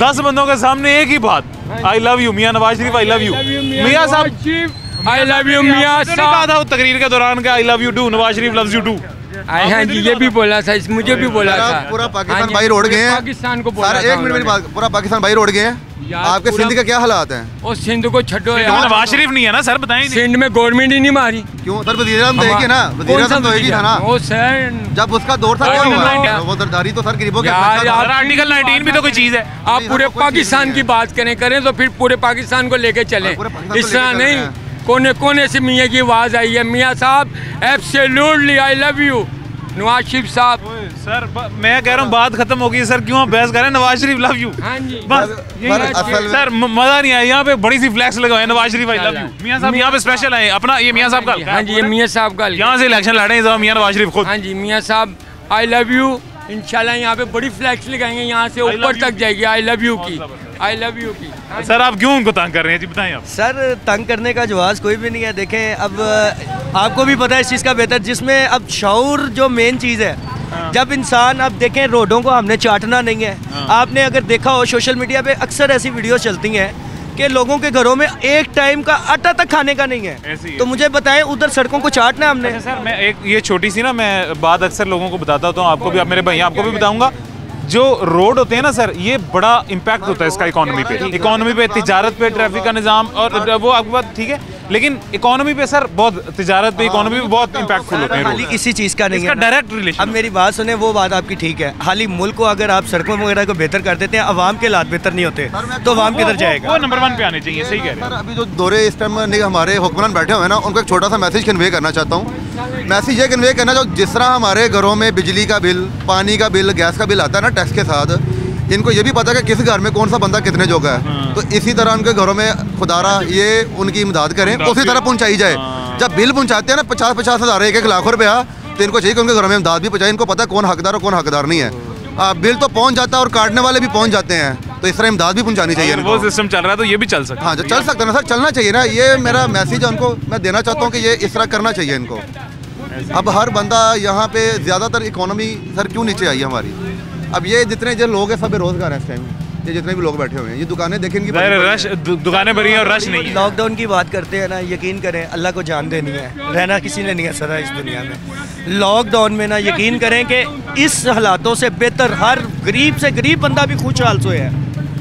S1: 10 बंदों के सामने एक ही बात, आई love you Mian Nawaz Sharif, I love you मियाँ साहब,
S9: आई लव यू मियाँ साहब।
S1: कहा था तकरीर के दौरान का I love you too, Nawaz Sharif loves you too.
S9: हाँ जी, ये भी बोला था, मुझे भी बोला था।
S8: पूरा पाकिस्तान भाई रोड गए हैं,
S9: पाकिस्तान को बोला
S8: एक मिनट मेरी बात, पूरा पाकिस्तान भाई रोड गए हैं। आपके सिंध के क्या हालात हैं?
S9: और सिंध को छड्डो यार,
S1: नवाज शरीफ नहीं है ना सर, बताएं।
S9: सिंध में गवर्नमेंट ही नहीं मारी।
S8: क्यों सर? वज़ीर-ए-आज़म तो एक ही ना, वज़ीर-ए-आज़म तो एक ही था ना।
S9: वो सर
S8: जब उसका दौर था क्या हुआ? वो जरदारी तो सर गरीबों के
S1: आर्टिकल 19 भी तो कोई चीज है।
S9: आप पूरे पाकिस्तान की बात करें तो फिर पूरे पाकिस्तान को लेके चले, इस तरह नहीं। कोने कोने से मियाँ की आवाज आई है, मियाँ साहब absolutely I love you Nawaz Sharif साहब।
S1: सर मैं कह रहा हूँ बात खत्म हो गई सर, क्यों आप बहस कर रहे हैं? नवाज शरीफ लव यू,
S9: हाँ जी
S1: बस सर, मजा नहीं आया। यहाँ पे बड़ी सी फ्लैक्स लगाए Nawaz Sharif I love you. मियाँ साहब यहाँ पे स्पेशल आए अपना, ये मियाँ साहब का,
S9: हाँ जी ये मियाँ साहब का,
S1: यहाँ से इलेक्शन लड़ रहे हैं मियाँ नवाज शरीफ खुद।
S9: हाँ जी मियाँ साहब आई लव यू, इंशाल्लाह यहाँ पे बड़ी फ्लैक्स लगाएंगे, यहाँ से ऊपर तक जाएगी आई लव यू की, आई लव यू की।
S1: सर आप क्यों उनको तंग कर रहे हैं जी, बताएं आप।
S10: सर तंग करने का जवाब कोई भी नहीं है। देखें अब आपको भी पता है इस चीज़ का बेहतर, जिसमें अब शऊर जो मेन चीज़ है। जब इंसान, अब देखें रोडों को हमने चाटना नहीं है। आपने अगर देखा हो सोशल मीडिया पे अक्सर ऐसी वीडियो चलती हैं कि लोगों के घरों में एक टाइम का आटा तक खाने का नहीं है। तो मुझे बताएं उधर सड़कों को चाटना हमने।
S1: अच्छा सर, मैं एक ये छोटी सी ना मैं बात अक्सर लोगों को बताता हूँ, आपको भी, आप मेरे भाई आपको भी बताऊंगा। जो रोड होते हैं ना सर, ये बड़ा इम्पैक्ट होता है इसका इकोनॉमी पे, तिजारत पे, ट्रैफिक का निज़ाम, और वो आपकी बात ठीक है, लेकिन इकोनॉमी पे सर बहुत, तिजारत पे, इकोनॉमी पे बहुत इम्पैक्टफुल होते हैं।
S10: खाली इसी चीज़ का नहीं है,
S1: डायरेक्ट रिलेशन।
S10: अब मेरी बात सुने, वो बात आपकी ठीक है। खाली मुल्क को अगर आप सड़कों वगैरह को बेहतर कर देते हैं, अवाम के हालात बेहतर नहीं होते, तो अवाम किधर जाएगा?
S1: वो नंबर 1 पे आने चाहिए, सही कह रहे हैं।
S8: अभी जो दौरे इस टाइम हमारे हुक्मरान बैठे हुए हैं ना, उनको एक छोटा सा मैसेज कन्वे करना चाहता हूँ। मैसेज ये कन्वे करना, जो जिस तरह हमारे घरों में बिजली का बिल, पानी का बिल, गैस का बिल आता है ना टैक्स के साथ, इनको ये भी पता है कि किस घर में कौन सा बंदा कितने जोगा है। तो इसी तरह उनके घरों में खुदारा ये उनकी इमदाद करें, उसी तरह पहुंचाई जाए। जब बिल पहुंचाते हैं ना 50-50 हज़ार, 1-1 लाख रुपया, तो इनको चाहिए कि उनके घरों में इमदाद भी पहुंचाए। इनको पता है कौन हकदार और कौन हकदार नहीं है। बिल तो पहुंच जाता है और काटने वाले भी पहुंच जाते हैं, तो इस तरह इमदाद भी पहुंचानी चाहिए।
S1: वो सिस्टम चल रहा है तो ये भी चल सकता है।
S8: हाँ, जो चल सकता है ना सर, चलना चाहिए ना। ये मेरा मैसेज उनको मैं देना चाहता हूँ कि ये इस तरह करना चाहिए इनको। अब हर बंदा यहाँ पे ज़्यादातर इकोनॉमी सर क्यों नीचे आई है हमारी? अब ये जितने जो लोग हैं सब बेरोजगार हैं इस टाइम। ये जितने भी लोग बैठे हुए हैं, ये दुकानें देखें इनकी
S1: रश, दुकानें भरी हैं और रश नहीं है।
S10: लॉकडाउन की बात करते हैं ना, यकीन करें अल्लाह को जान देनी है, रहना किसी ने नहीं है सदा इस दुनिया में। लॉकडाउन में ना यकीन करें कि इस हालातों से बेहतर हर गरीब से गरीब बंदा भी खुशहाल सोए है।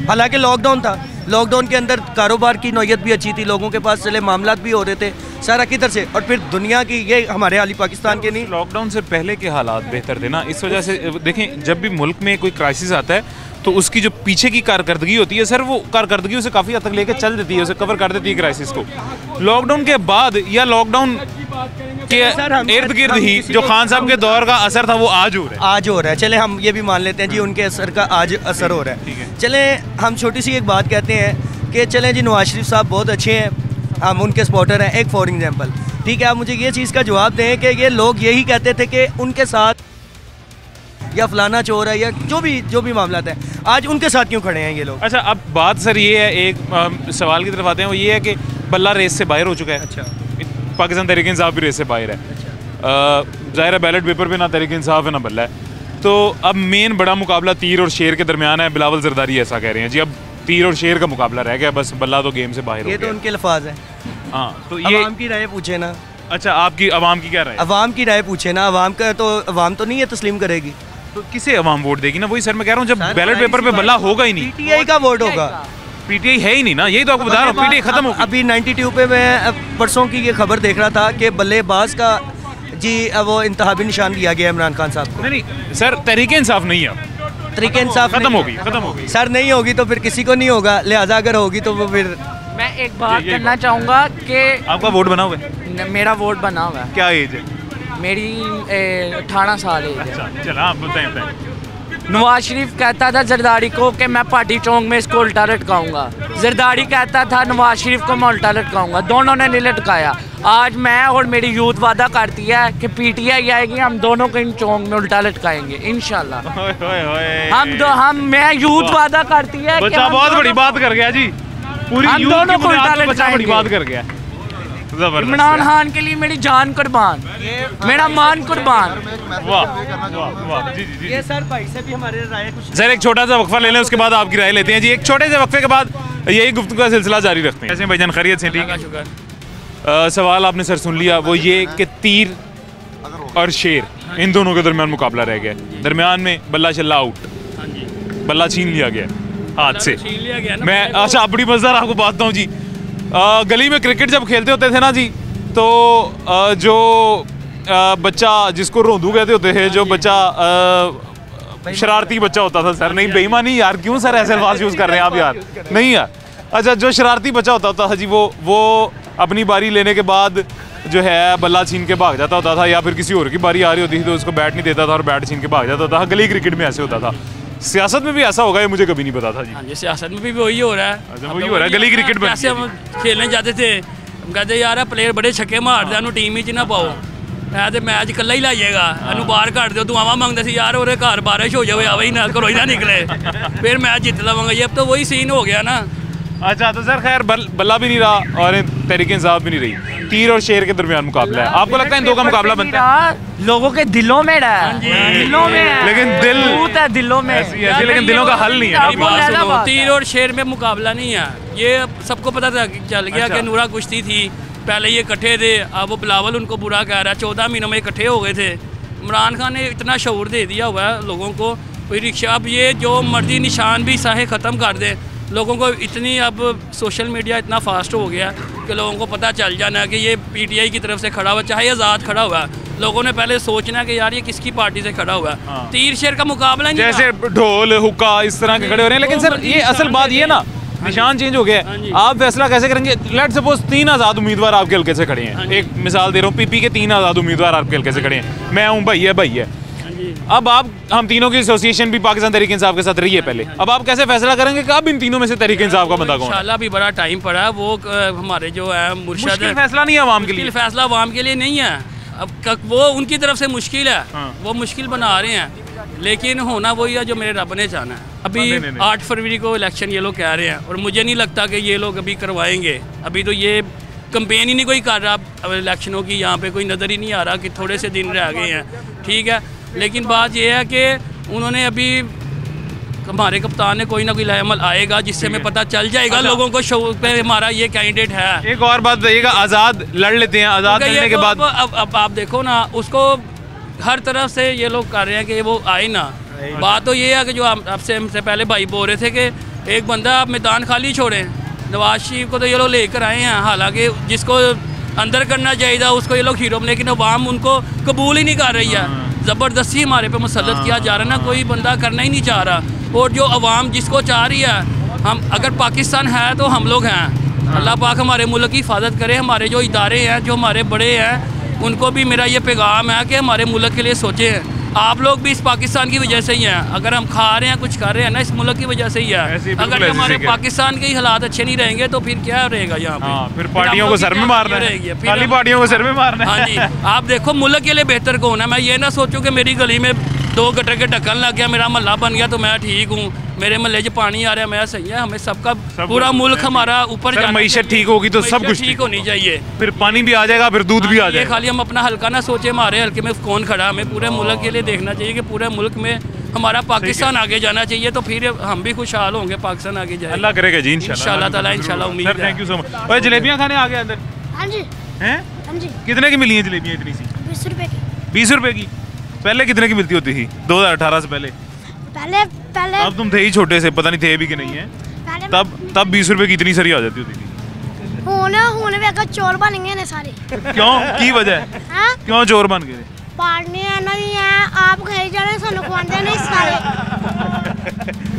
S10: हालांकि लॉकडाउन था, लॉकडाउन के अंदर कारोबार की नौयत भी अच्छी थी, लोगों के पास चले मामलात भी हो रहे थे, सारा किधर से, और फिर दुनिया की, ये हमारे हाली पाकिस्तान के नहीं,
S1: लॉकडाउन से पहले के हालात बेहतर थे ना, इस वजह से देखें जब भी मुल्क में कोई क्राइसिस आता है तो उसकी जो पीछे की कारकर्दगी होती है सर, वो कारकर्दगी उसे काफ़ी हद तक लेकर चल देती है, उसे कवर कर देती है क्राइसिस को। लॉकडाउन के बाद या लॉकडाउन के इर्द गिर्द ही जो खान साहब के दौर का असर था वो आज हो रहा है।
S10: आज हो रहा है, चले हम ये भी मान लेते हैं जी उनके असर का आज असर हो रहा है। चले हम छोटी सी एक बात कहते हैं कि चलें जी नवाज शरीफ साहब बहुत अच्छे हैं, हम उनके सपोर्टर हैं, एक फॉर एग्जाम्पल, ठीक है। आप मुझे ये चीज़ का जवाब दें कि ये लोग यही कहते थे कि उनके साथ या फलाना चोर है या जो भी मामला है, आज उनके साथ क्यों खड़े हैं ये लोग?
S1: अच्छा, अब बात सर ये है, एक सवाल की तरफ आते हैं, वो ये है कि बल्ला रेस से बाहर हो चुका है।
S10: अच्छा,
S1: पाकिस्तान तहरीक इंसाफ भी रेस से बाहर है। ज़ाहिर है बैलेट पेपर पे ना तहरीक इंसाफ है ना बल्ला है, तो अब मेन बड़ा मुकाबला तीर और शेर के दरमियान है। बिलावल जरदारी ऐसा कह रहे हैं जी, अब तीर और शेर का मुकाबला रह गया, बस बल्ला तो गेम से बाहर हो गया।
S10: ये तो उनके लफाज है।
S1: हाँ, तो ये
S10: आवाम की राय पूछे ना।
S1: अच्छा, आपकी आवाम की क्या राय?
S10: आवाम की राय पूछे ना, आवाम तो नहीं है तस्लीम करेगी,
S1: तो किसे आवाम वोट देगी ना? वही सर मैं कह रहा हूँ, जब बैलेट पेपर पे बल्ला होगा ही नहीं,
S10: पीटीआई का वोट होगा।
S1: पीटीआई है ही नहीं ना, यही तो आपको बता रहा हूँ, पीटीआई खत्म हो गई।
S10: अभी 92 पे मैं परसों की ये खबर देख रहा था कि बल्लेबाज का जी वो इंतहाबी निशान दिया गया इमरान खान साहब को।
S1: नहीं सर, तहरीक इंसाफ नहीं है,
S10: तहरीक इंसाफ
S1: खत्म हो गई
S10: सर, नहीं होगी तो फिर किसी को नहीं होगा, लिहाजा अगर होगी तो वो फिर।
S11: मैं एक बात करना चाहूँगा कि
S1: आपका वोट बना हुआ है?
S11: मेरा वोट बना हुआ है।
S1: क्या एज है?
S11: मेरी 18 साल एज है।
S1: चला आप बताएं।
S11: नवाज शरीफ कहता था जरदारी को कि मैं पार्टी चौक में इसको उल्टा लटकाऊंगा, जरदारी कहता था नवाज शरीफ को मैं उल्टा लटकाऊंगा, दोनों ने नहीं लटकाया। आज मैं और मेरी यूथ वादा करती है कि पीटीआई आएगी, हम दोनों को इन चौक में उल्टा लटकाएंगे इंशाल्लाह। मैं यूथ वादा करती है कि
S1: बच्चा बहुत बड़ी बात कर गया जी, पूरी
S11: हम दोनों को उल्टा लटकाएंगे।
S1: बड़ी बात कर गया,
S11: इमरान खान के लिए मेरी जान कुर्बान, मेरा मान कुर्बान।
S1: वाह जी जी।
S10: ये सर भाई से भी हमारे राय कुछ।
S1: सर एक छोटा सा वक्फा ले लें, उसके बाद आपकी राय लेते हैं जी। एक छोटे से वक्फे के बाद यही गुफ्तगू का सिलसिला जारी रखते हैं। कैसे भाईजान, खैरियत से? ठीक है। सवाल आपने सर सुन लिया, वो ये कि तीर और शेर इन दोनों के दरमियान मुकाबला रह गया, दरमियान में बल्ला शल्ला आउट, बल्ला छीन लिया गया हाथ से। मैं अच्छा बड़ी मजेदार आपको बात बताऊँ जी, गली में क्रिकेट जब खेलते होते थे ना जी, तो जो बच्चा जिसको रोंदू कहते होते थे, जो बच्चा शरारती बच्चा होता था, सर नहीं बेईमानी यार, क्यों सर ऐसे अल्फाज यूज़ कर रहे हैं आप यार, नहीं यार। अच्छा, जो शरारती बच्चा होता था जी, वो अपनी बारी लेने के बाद जो है बल्ला छीन के भाग जाता होता था, या फिर किसी और की बारी आ रही होती थी तो उसको बैट नहीं देता था और बैट छीन के भाग जाता था। गली क्रिकेट में ऐसे होता था, सियासत में भी ऐसा होगा ये मुझे कभी नहीं पता था जी।
S12: हाँ जी, सियासत में भी वही हो रहा है।
S1: अच्छा, वही हो रहा है, गली क्रिकेट में।
S12: जैसे हम खेलने जाते थे, हम कहते यार प्लेयर बड़े छक्के मारते हैं, टीम ही ना पाओ, मैं तो मैच कला ही लाइएगा, बाहर कट दो, दुआवा मंगते थे यार और घर बारिश हो जाए, आवे ही ना करो ही ना निकले, फिर मैच जीत लवांगा। ये अब तो वही सीन हो गया ना।
S1: अच्छा, तो सर खैर बल्ला भी नहीं रहा और तहरीक इंसाफ भी नहीं रही, तीर और शेर के दरमियान मुकाबला है। आपको लगता है इन दो का मुकाबला बनता है?
S11: लोगों के दिलों में रहा है, दिलों में है,
S1: लेकिन
S11: दिलों में,
S1: लेकिन दिलों का हल नहीं है।
S12: तीर और शेर में मुकाबला नहीं है, ये सबको पता चल गया कि नूरा कुश्ती थी, पहले ये इकट्ठे थे, अब वो बिलावल उनको बुरा कह रहा है। 14 महीनों में इकट्ठे हो गए थे। इमरान खान ने इतना शऊर दे दिया हुआ है लोगों को, कोई रिक्शा, अब ये जो मर्जी निशान भी साहे ख़त्म कर दे, लोगों को इतनी अब सोशल मीडिया इतना फास्ट हो गया कि लोगों को पता चल जाना कि ये पीटीआई की तरफ से खड़ा हुआ, चाहे आज़ाद खड़ा हुआ, लोगों ने पहले सोचना कि यार ये किसकी पार्टी से खड़ा हुआ। तीर शेर का मुकाबला नहीं,
S1: जैसे ढोल हुक्का इस तरह के खड़े हो रहे हैं। लेकिन सर ये असल बात ये ना, निशान चेंज हो गया है, आप फैसला कैसे करेंगे? लेट सपोज 3 आज़ाद उम्मीदवार आपके हल्के से खड़े हैं, एक मिसाल दे रहा हूँ, पीपी के 3 आज़ाद उम्मीदवार आपके हल्के से खड़े हैं, मैं हूँ, भाई है। अब हम तीनों की एसोसिएशन भी पाकिस्तान तहरीक इंसाफ के साथ रही है पहले, अब आप कैसे फैसला करेंगे कि अब इन तीनों में से तहरीक इंसाफ का बंदा कौन है?
S12: इंशाल्लाह भी बड़ा टाइम पड़ा है, वो हमारे जो है मुर्शिद,
S1: फैसला नहीं है आवाम के लिए,
S12: फैसला आवाम के लिए नहीं है, अब वो उनकी तरफ से मुश्किल है, वो मुश्किल बना रहे हैं, लेकिन होना वही है जो मेरे रब ने चाहना है। अभी 8 फरवरी को इलेक्शन ये लोग कह रहे हैं, और मुझे नहीं लगता कि ये लोग अभी करवाएंगे। अभी तो ये कंपेन ही नहीं कोई कर रहा अब इलेक्शनों की, यहाँ पे कोई नज़र ही नहीं आ रहा कि थोड़े से दिन रह गए हैं, ठीक है। लेकिन बात यह है कि उन्होंने अभी हमारे कप्तान ने कोई ना कोई लाएमल आएगा जिससे हमें पता चल जाएगा लोगों को शो पे हमारा ये कैंडिडेट है।
S1: एक और बात बताइएगा, आज़ाद लड़ लेते हैं, आज़ाद लड़ने के बाद
S12: अब आप देखो ना, उसको हर तरफ से ये लोग कर रहे हैं कि वो आए ना। बात तो ये है कि जो आपसे हमसे पहले भाई बोल रहे थे कि एक बंदा आप मैदान खाली छोड़ें, नवाज शरीफ को तो ये लोग लेकर आए हैं, हालांकि जिसको अंदर करना चाहिए था उसको ये लोग हीरो, लेकिन अवाम उनको कबूल ही नहीं कर रही है। ज़बरदस्ती हमारे पे मुसल्लत किया जा रहा है ना, कोई बंदा करना ही नहीं चाह रहा। और जो अवाम जिसको चाह रही है, हम अगर पाकिस्तान है तो हम लोग हैं। अल्लाह पाक हमारे मुल्क की हिफाजत करे। हमारे जो इदारे हैं, जो हमारे बड़े हैं, उनको भी मेरा ये पैगाम है कि हमारे मुल्क के लिए सोचें। आप लोग भी इस पाकिस्तान की वजह से ही हैं। अगर हम खा रहे हैं, कुछ कर रहे हैं ना, इस मुल्क की वजह से ही है। अगर हमारे पाकिस्तान के ही हालात अच्छे नहीं रहेंगे तो फिर क्या रहेगा यहाँ पे?
S1: फिर पार्टियों को सर में मारना है, खाली पार्टियों को सर में मारना है।
S12: हाँ जी, आप देखो मुल्क के लिए बेहतर कौन है? मैं ये ना सोचूं कि मेरी गली में 2 गटर के ढक्कन लग गया, मेरा मोहल्ला बन गया तो मैं ठीक हूँ, मेरे मोहल्ले से पानी आ रहा है मैं सही है। हमें सबका पूरा मुल्क हमारा ऊपर जाना,
S1: मईशत ठीक होगी तो सब कुछ
S12: ठीक होनी चाहिए।
S1: फिर पानी भी आ जाएगा, फिर दूध भी आ जाएगा।
S12: खाली हम अपना हल्का ना सोचे हमारे हल्के में कौन खड़ा, हमें पूरे मुल्क के लिए देखना चाहिए कि पूरे मुल्क में हमारा पाकिस्तान आगे जाना चाहिए, तो फिर हम भी खुशहाल होंगे, पाकिस्तान आगे जाए।
S1: अल्लाह करेगा जी,
S12: इंशाल्लाह ताला, इंशाल्लाह उम्मीद है।
S1: Thank you so much. और जलेबियाँ खाने आ गए अंदर?
S13: हाँ जी।
S1: हैं?
S13: हाँ जी।
S1: कितने की मिली हैं जलेबियाँ इतनी सी?
S13: 20 रुपए की।
S1: 20 रुपए की? पहले कितने की मिलती होती थी 2018 से पहले?
S13: पहले
S1: अब तुम थे ही छोटे से, पता नहीं थे भी कि नहीं है, तब 20 रुपए की इतनी सारी आ जाती होती थी।
S13: हुन वे अगर चोर बन गए ने सारे।
S1: क्यों, की वजह? क्यों चोर बन गए?
S13: पानी नहीं है, आप खाई जाने सानू खवांदे नहीं सारे।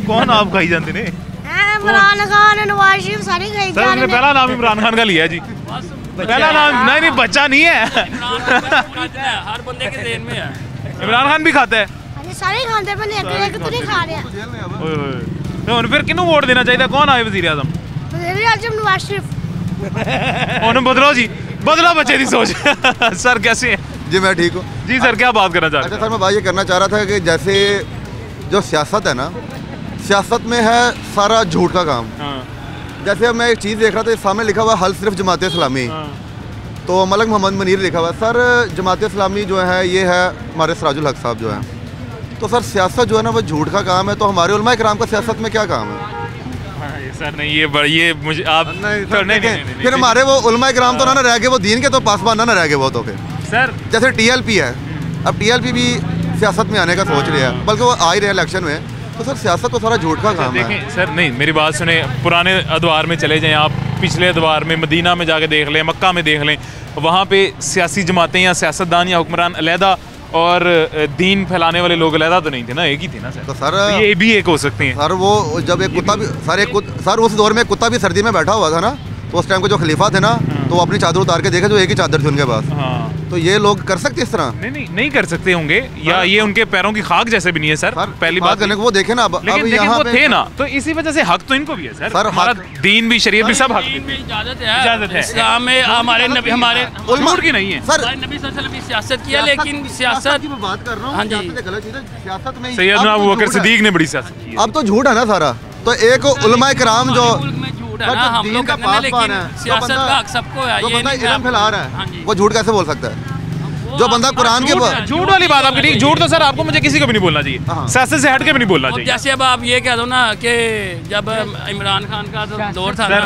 S1: कौन आप खाई जाते ने?
S13: इमरान खान, नवाज शरीफ सारे खाई जा रहे हैं।
S1: पहला नाम इमरान खान का लिया जी, पहला नाम। नहीं बच्चा नहीं है,
S12: हर बंदे के ज़हन में है।
S1: इमरान खान भी खाता है?
S13: सारे खाते पर एक तो नहीं खा रहे।
S1: तो फिर किन्नू वोट देना चाहिए? कौन आए वज़ीर आज़म?
S13: वज़ीर आज़म नवाज शरीफ।
S1: उन्हें बदलो जी, बदला बच्चे की सोच। सर कैसे हैं?
S8: जी मैं ठीक हूँ।
S1: जी सर, क्या बात करना चाह रहे हैं?
S8: अच्छा सर, मैं बात ये करना चाह रहा था कि जैसे जो सियासत है ना, सियासत में है सारा झूठ का काम। जैसे अब मैं एक चीज़ देख रहा था, सामने लिखा हुआ हल सिर्फ जमात इस्लामी, तो मलक मोहम्मद मनीर लिखा हुआ। सर जमात इस्लामी जो है ये है हमारे सिराजुल हक साहब जो है, तो सर सियासत जो है ना वो झूठ का काम है, तो हमारे उलमा इकराम का सियासत में क्या काम है?
S1: सर नहीं, ये मुझे आप नहीं,
S8: फिर हमारे वो उलमा इकराम तो ना रह गए, वो दीन के तो पासबान ना रह गए वो। तो फिर
S1: सर
S8: जैसे TLP है, अब TLP भी सियासत में आने का सोच रहे हैं, बल्कि वो आ ही रहे इलेक्शन में, तो सर सियासत तो सारा झूठ का काम है।
S1: सर नहीं, मेरी बात सुने, पुराने अदवार में चले जाएं आप, पिछले अदवार में मदीना में जाके देख लें, मक्का में देख लें, वहाँ पे सियासी जमातें या सियासतदान या हुक्मरान अलहदा और दीन फैलाने वाले लोग अलहदा तो नहीं थे ना, एक ही थे ना सर।
S8: तो सर
S1: ये भी एक हो सकते हैं।
S8: सर वो जब एक कुत्ता भी सर उस दौर में कुत्ता भी सर्दी में बैठा हुआ था ना, तो उस टाइम के जो खलीफा थे ना, तो वो अपनी चादर उतार के देखे, जो एक ही चादर थी उनके पास। तो ये लोग कर सकते इस तरह?
S1: नहीं कर सकते होंगे, या ये उनके पैरों की खाक जैसे भी नहीं है सर। पहली बात
S8: करने को वो देखे ना, अब
S1: लेकिन वो थे ना, तो इसी वजह से हक तो इनको भी है सर। हमारा दीन भी, शरीयत भी, सब हक
S12: इजाजत है। इस्लाम में हमारे नबी, हमारे
S1: झूठ की नहीं है
S8: सर।
S12: नबी सल्लल्लाहु अलैहि वसल्लम ने सियासत किया, लेकिन सियासत
S8: की बात कर रहा हूँ। हाँ जी, सियासत में
S1: सैयदना अबू बकर सिद्दीक ने बड़ी सियासत की।
S8: अब तो झूठ है ना सारा, तो एक उलमा इकराम जो
S12: हम लोग करने में, लेकिन सियासत का हक सबको है।
S8: जो बंदा इल्म फैला रहा है वो झूठ कैसे बोल सकता है? जो बंदा कुरान के
S1: झूठ वाली बात आपकी ठीक, झूठ तो सर आपको मुझे किसी को भी नहीं बोलना चाहिए, सियासत से हट के भी नहीं बोलना चाहिए।
S12: जैसे अब आप ये कह दो ना कि जब इमरान खान का दौर था
S1: ना,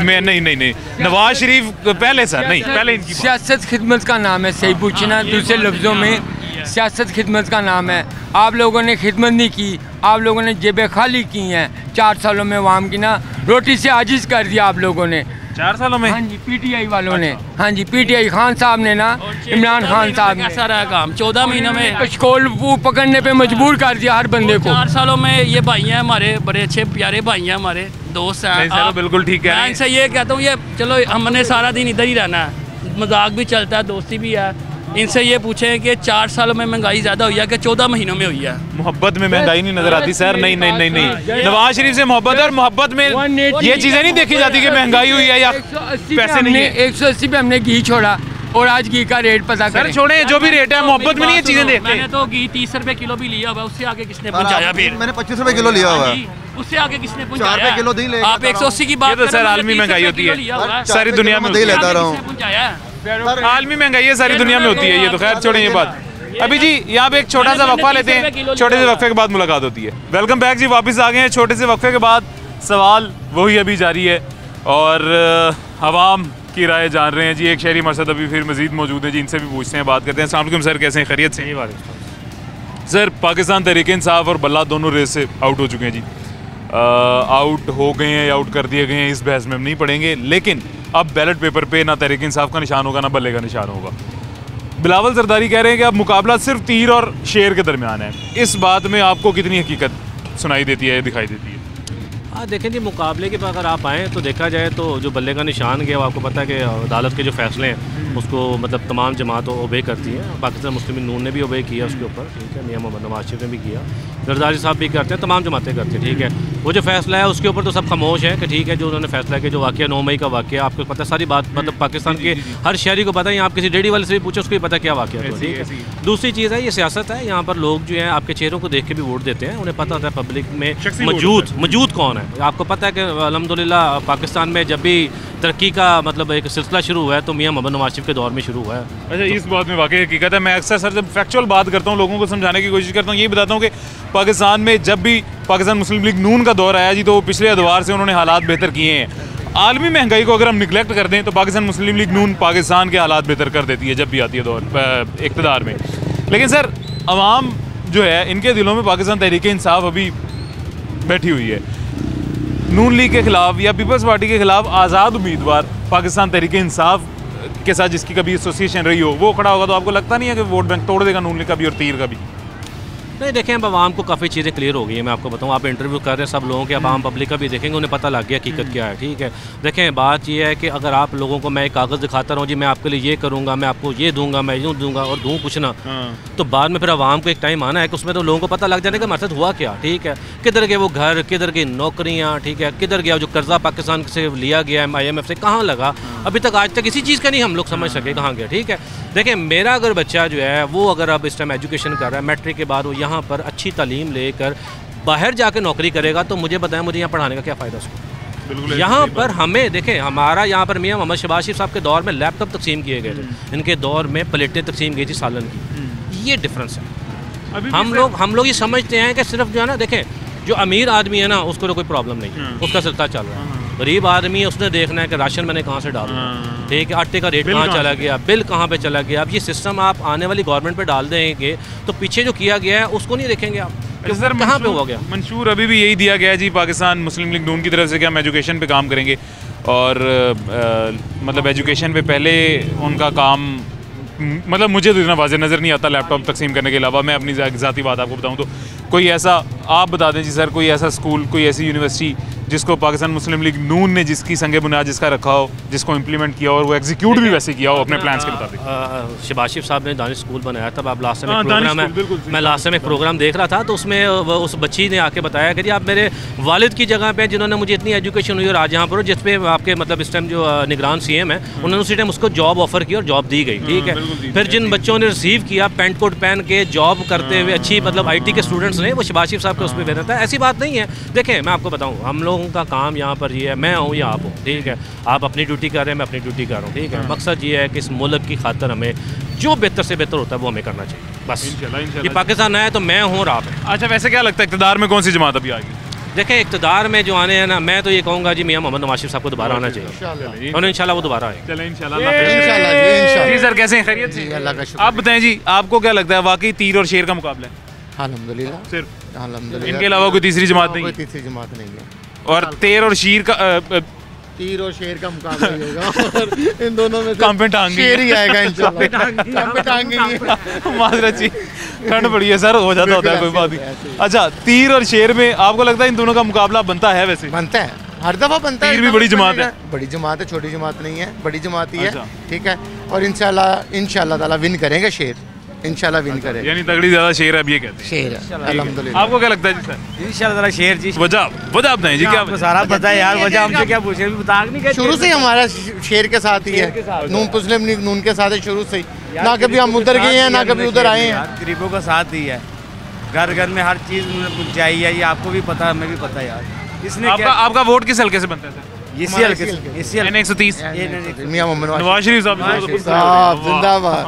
S1: मैं नहीं, नवाज शरीफ पहले सर, नहीं पहले इनकी
S9: सियासत खिदमत का नाम है, सही पूछना दूसरे लफ्ज़ों में सियासत खिदमत का नाम है। आप लोगों ने खिदमत नहीं की, आप लोगों ने जेबें खाली की हैं 4 सालों में, वाम की ना रोटी से आजिज़ कर दिया आप लोगों ने
S1: 4 सालों में।
S9: हाँ जी, PTI वालों ने, हाँ जी PTI खान साहब ने ना, इमरान खान साहब ने
S12: सारा काम 14 महीनों में
S9: कशकोल पकड़ने पे मजबूर कर दिया हर बंदे को।
S12: 4 सालों में ये भाई हैं हमारे, बड़े अच्छे प्यारे भाई हैं हमारे, दोस्त हैं।
S1: बिल्कुल ठीक है।
S12: मैं इनसे ये कहता हूँ, ये चलो हमने सारा दिन इधर ही रहना है, मजाक भी चलता है, दोस्ती भी है। इनसे ये पूछें कि 4 सालों में महंगाई ज़्यादा हुई है कि 14 महीनों में हुई है?
S1: मोहब्बत में महंगाई नहीं नजर आती सर। नहीं, नवाज शरीफ से मोहब्बत है, और मोहब्बत में ये चीज़ें नहीं देखी जाती कि महंगाई हुई है या पैसे नहीं है।
S9: 180 पे हमने घी छोड़ा और आज घी का रेट पता करें।
S1: छोड़े जो भी रेट है, मोहब्बत में नहीं ये चीज़ें देखते।
S12: मैंने तो घी 30 रुपए किलो भी लिया हुआ, उससे आगे किसने पहुँचाया? फिर
S8: मैंने 25 रुपए किलो लिया हुआ है,
S12: उससे आगे किसने पहुँचाया?
S8: 4 रुपए किलो दी ले।
S12: आप 180 की बात
S1: तो सर आलमी महंगाई होती है, सारी दुनिया में
S8: लेता रहा हूँ।
S1: आलमी महंगाई है, सारी दुनिया में होती है, ये तो खैर छोड़ें ये बात। अभी जी यहाँ पे एक छोटा सा वक्फा लेते हैं, छोटे से वक्फे के बाद मुलाकात होती है। वेलकम बैक जी, वापस आ गए हैं छोटे से वक्फे के बाद। सवाल वही अभी जारी है और आवाम की राय जान रहे हैं जी। एक शहरी हमारे साथ अभी फिर मजीद मौजूद है जी, इनसे भी पूछते हैं, बात करते हैं। अस्सलाम वालेकुम सर, कैसे हैं, खैरियत से? सर, पाकिस्तान तहरीक इंसाफ और बल्ला दोनों रेस से आउट हो चुके हैं जी। आउट हो गए हैं या आउट कर दिए गए हैं, इस बहस में हम नहीं पड़ेंगे, लेकिन अब बैलेट पेपर पे ना तहरीक इंसाफ का निशान होगा ना बल्ले का निशान होगा। बिलावल जरदारी कह रहे हैं कि अब मुकाबला सिर्फ तीर और शेर के दरमियान है। इस बात में आपको कितनी हकीकत सुनाई देती है, दिखाई देती है?
S14: हाँ देखें जी, मुकाबले के अगर आप आएँ तो देखा जाए तो जो बल्ले का निशान गया, आपको पता है कि अदालत के जो फैसले हैं उसको मतलब तमाम जमात ओबे करती हैं। पाकिस्तान मुस्लिम नून ने भी ओबे किया उसके ऊपर, ठीक है, मियां मोहम्मद नवाज शरीफ ने भी किया, जरदारी साहब भी करते हैं, तमाम जमातें करती हैं, ठीक है। वो जो फैसला है उसके ऊपर तो सब खामोश है कि ठीक है, जो उन्होंने फैसला किया, जो वाक़या 9 मई का वाक़या, आपको पता है सारी बात, मतलब पाकिस्तान के हर शहरी को पता है। आप किसी डेडी वाले से भी पूछो, उसको भी पता क्या वाक़या है, ठीक है। दूसरी चीज़ है, ये सियासत है, यहाँ पर लोग जो हैं आपके चेहरों को देख के भी वोट देते हैं, उन्हें पता होता है पब्लिक में मौजूद कौन है। आपको पता है कि अल्हम्दुलिल्लाह पाकिस्तान में जब भी तरक्की का मतलब एक सिलसिला शुरू हुआ है तो मियां मोहम्मद नवाज शरीफ के दौर में शुरू हुआ है।
S1: अच्छा, इस बात में वाकई हकीकत है। मैं अक्सर सर जब फैक्चुअल बात करता हूँ, लोगों को समझाने की कोशिश करता हूँ, यही बताता हूँ कि पाकिस्तान में जब भी पाकिस्तान मुस्लिम लीग नून का दौर आया जी, तो पिछले अदवार से उन्होंने हालात बेहतर किए हैं। आलमी महंगाई को अगर हम निगलेक्ट कर दें तो पाकिस्तान मुस्लिम लीग नून पाकिस्तान के हालात बेहतर कर देती है जब भी आती है दौर इक़्तिदार में। लेकिन सर, अवाम जो है इनके दिलों में पाकिस्तान तहरीक इंसाफ अभी बैठी हुई है। नून लीग के खिलाफ या पीपल्स पार्टी के खिलाफ आज़ाद उम्मीदवार पाकिस्तान तहरीक इंसाफ के साथ जिसकी कभी एसोसिएशन रही हो वो खड़ा होगा तो आपको लगता नहीं है कि वोट बैंक तोड़ देगा नून लीग का भी और तीर का भी?
S14: नहीं, देखें अब आवाम को काफ़ी चीज़ें क्लियर हो गई है। मैं आपको बताऊं, आप इंटरव्यू कर रहे हैं सब लोगों के, अब आम पब्लिक का भी देखेंगे, उन्हें पता लग गया हकीकत क्या है, ठीक है। देखें, बात ये है कि अगर आप लोगों को मैं एक कागज़ दिखाता रहूँ जी, मैं आपके लिए ये करूँगा, मैं आपको ये दूंगा, मैं यूँ दूंगा और दूँ कुछ ना, तो बाद में फिर आवाम को एक टाइम आना है कि उसमें तो लोगों को पता लग जाने का हमारे साथ हुआ क्या, ठीक है। किधर गए वो घर, किधर गई नौकरियाँ, ठीक है, किधर गया जो कर्जा पाकिस्तान से लिया गया IMF से, कहाँ लगा, अभी तक आज तक इसी चीज़ का नहीं हम लोग समझ सके कहाँ गया, ठीक है। देखें, मेरा अगर बच्चा जो है वो अगर अब इस टाइम एजुकेशन कर रहा है, मैट्रिक के बाद वो यहाँ पर अच्छी तालीम लेकर बाहर जाकर नौकरी करेगा तो मुझे बताएं, मुझे यहाँ पढ़ाने का क्या फ़ायदा उसको? यहाँ पर हमें देखें, हमारा यहाँ पर मियां मोहम्मद शहबाज शरीफ साहब के दौर में लैपटॉप तकसीम किए गए थे, इनके दौर में प्लेटें तकसीम की थी सालन की। ये डिफरेंस है। हम लोग ये समझते हैं कि सिर्फ जो है ना, देखें, जो अमीर आदमी है ना उसको तो कोई प्रॉब्लम नहीं है, उसका सिलसिला चल रहा है। गरीब आदमी है, उसने देखना है कि राशन मैंने कहाँ से डालना, ठीक है, आटे का रेट कहाँ चला गया, बिल कहाँ पे चला गया। अब ये सिस्टम आप आने वाली गवर्नमेंट पे डाल देंगे तो पीछे जो किया गया है उसको नहीं देखेंगे आप कि सर कहाँ पे हुआ गया।
S1: मंशूर अभी भी यही दिया गया है जी पाकिस्तान मुस्लिम लीग नून की तरफ से कि हम एजुकेशन पे काम करेंगे और मतलब एजुकेशन पे पहले उनका काम, मतलब मुझे तो इतना वाज़ेह नज़र नहीं आता लैपटॉप तकसीम करने के अलावा। मैं अपनी ज़ाती बात आपको बताऊं तो कोई ऐसा आप बता दें जी सर, कोई ऐसा स्कूल, कोई ऐसी यूनिवर्सिटी जिसको पाकिस्तान मुस्लिम लीग नून ने जिसकी संगे बुनियाद जिसका रखा हो, जिसको इम्प्लीमेंट किया और वो एग्जीक्यूट भी वैसे किया हो अपने प्लान्स के मुताबिक।
S14: शहबाज शरीफ साहब ने दानिश स्कूल बनाया था। आप लास्ट में प्रोग्राम है, मैं लास्ट में एक प्रोग्राम देख रहा था तो उसमें उस बच्ची ने आके बताया कि जी आप मेरे वालिद की जगह पे जिन्होंने मुझे इतनी एजुकेशन हुई और आज यहाँ पर जिस पे आपके मतलब इस टाइम जो निगरान CM है उन्होंने उसी टाइम उसको जॉब ऑफर की और जॉब दी गई, ठीक है। फिर जिन बच्चों ने रिसीव किया पेंट कोट पहन के जॉब करते हुए अच्छी मतलब IT के स्टूडेंट्स ने, वो शहबाज शरीफ साहब के उसमें बेहतर था। ऐसी बात नहीं है। देखें, मैं आपको बताऊँ, हम लोगों का काम यहाँ पर ये है, मैं हूँ या आप हो, ठीक है, आप अपनी ड्यूटी कर रहे हैं, मैं अपनी ड्यूटी कर रहा हूँ, ठीक है। मकसद ये है कि इस मुल्क की खातिर हमें जो बेहतर से बेहतर होता है वो हमें करना चाहिए, बस। ये पाकिस्तान है तो मैं हूँ और आप हैं।
S1: अच्छा, वैसे क्या लगता है इक़्तिदार में कौन सी जमात अभी आएगी?
S14: देखें, इक़्तिदार में जो आने हैं ना, मैं तो ये कहूँगा जी मियां मोहम्मद नवाज शरीफ साहब को दोबारा आना चाहिए और इंशाल्लाह वो दोबारा आए।
S1: चलें इंशाल्लाह। जी सर, कैसे हैं, खैरियत से?
S3: अल्लाह का शुक्र।
S1: आप बताएं जी, आपको क्या लगता है वाकई तीर और शेर का मुकाबला है?
S3: अल्हम्दुलिल्लाह,
S1: सिर्फ
S3: अल्हम्दुलिल्लाह।
S1: इनके अलावा कोई तीसरी जमात नहीं?
S3: कोई तीसरी जमात नहीं है।
S1: और तीर और शेर का
S3: तीर और शेर का मुकाबला ही होगा और इन दोनों में
S1: काम पे टांग
S3: शेर ही आएगा इंशाल्लाह।
S1: माजरत जी, ठंड पड़ी है सर, हो जाता होता है, कोई बात नहीं। अच्छा, तीर और शेर में आपको लगता है इन दोनों का मुकाबला बनता है? वैसे
S3: बनता है, हर दफा बनता है।
S1: तीर भी बड़ी जमात है?
S3: बड़ी जमात है, छोटी जमात नहीं है, बड़ी जमात ही है, ठीक है। और इंशाल्लाह ताला विन करेंगे शेर, इंशाल्लाह विन करेंगे।
S1: यानी तगड़ी ज़्यादा शेर है, अब ये कहते हैं?
S3: शेर है, अल्हम्दुलिल्लाह।
S1: आपको क्या लगता है जी सर?
S2: इंशाल्लाह शेर जी।
S1: वजह बताएं जी, क्या
S2: सारा पता है यार, वजह हमसे क्या पूछे, बता नहीं।
S3: शुरू से हमारा शेर के साथ ही है, नून मुस्लिम लीग नून के साथ है शुरू से ही, ना कभी हम उधर गए हैं ना कभी उधर आए हैं।
S2: गरीबों का साथ दिया है, घर घर में हर चीज़ पहुँचाई है, ये आपको भी पता है, हमें भी पता है यार। इसने
S1: आपका वोट किस हल्के से बनता है सर? N130
S3: मियां मोहम्मद
S1: नवाज शरीफ साहब
S3: जिंदाबाद।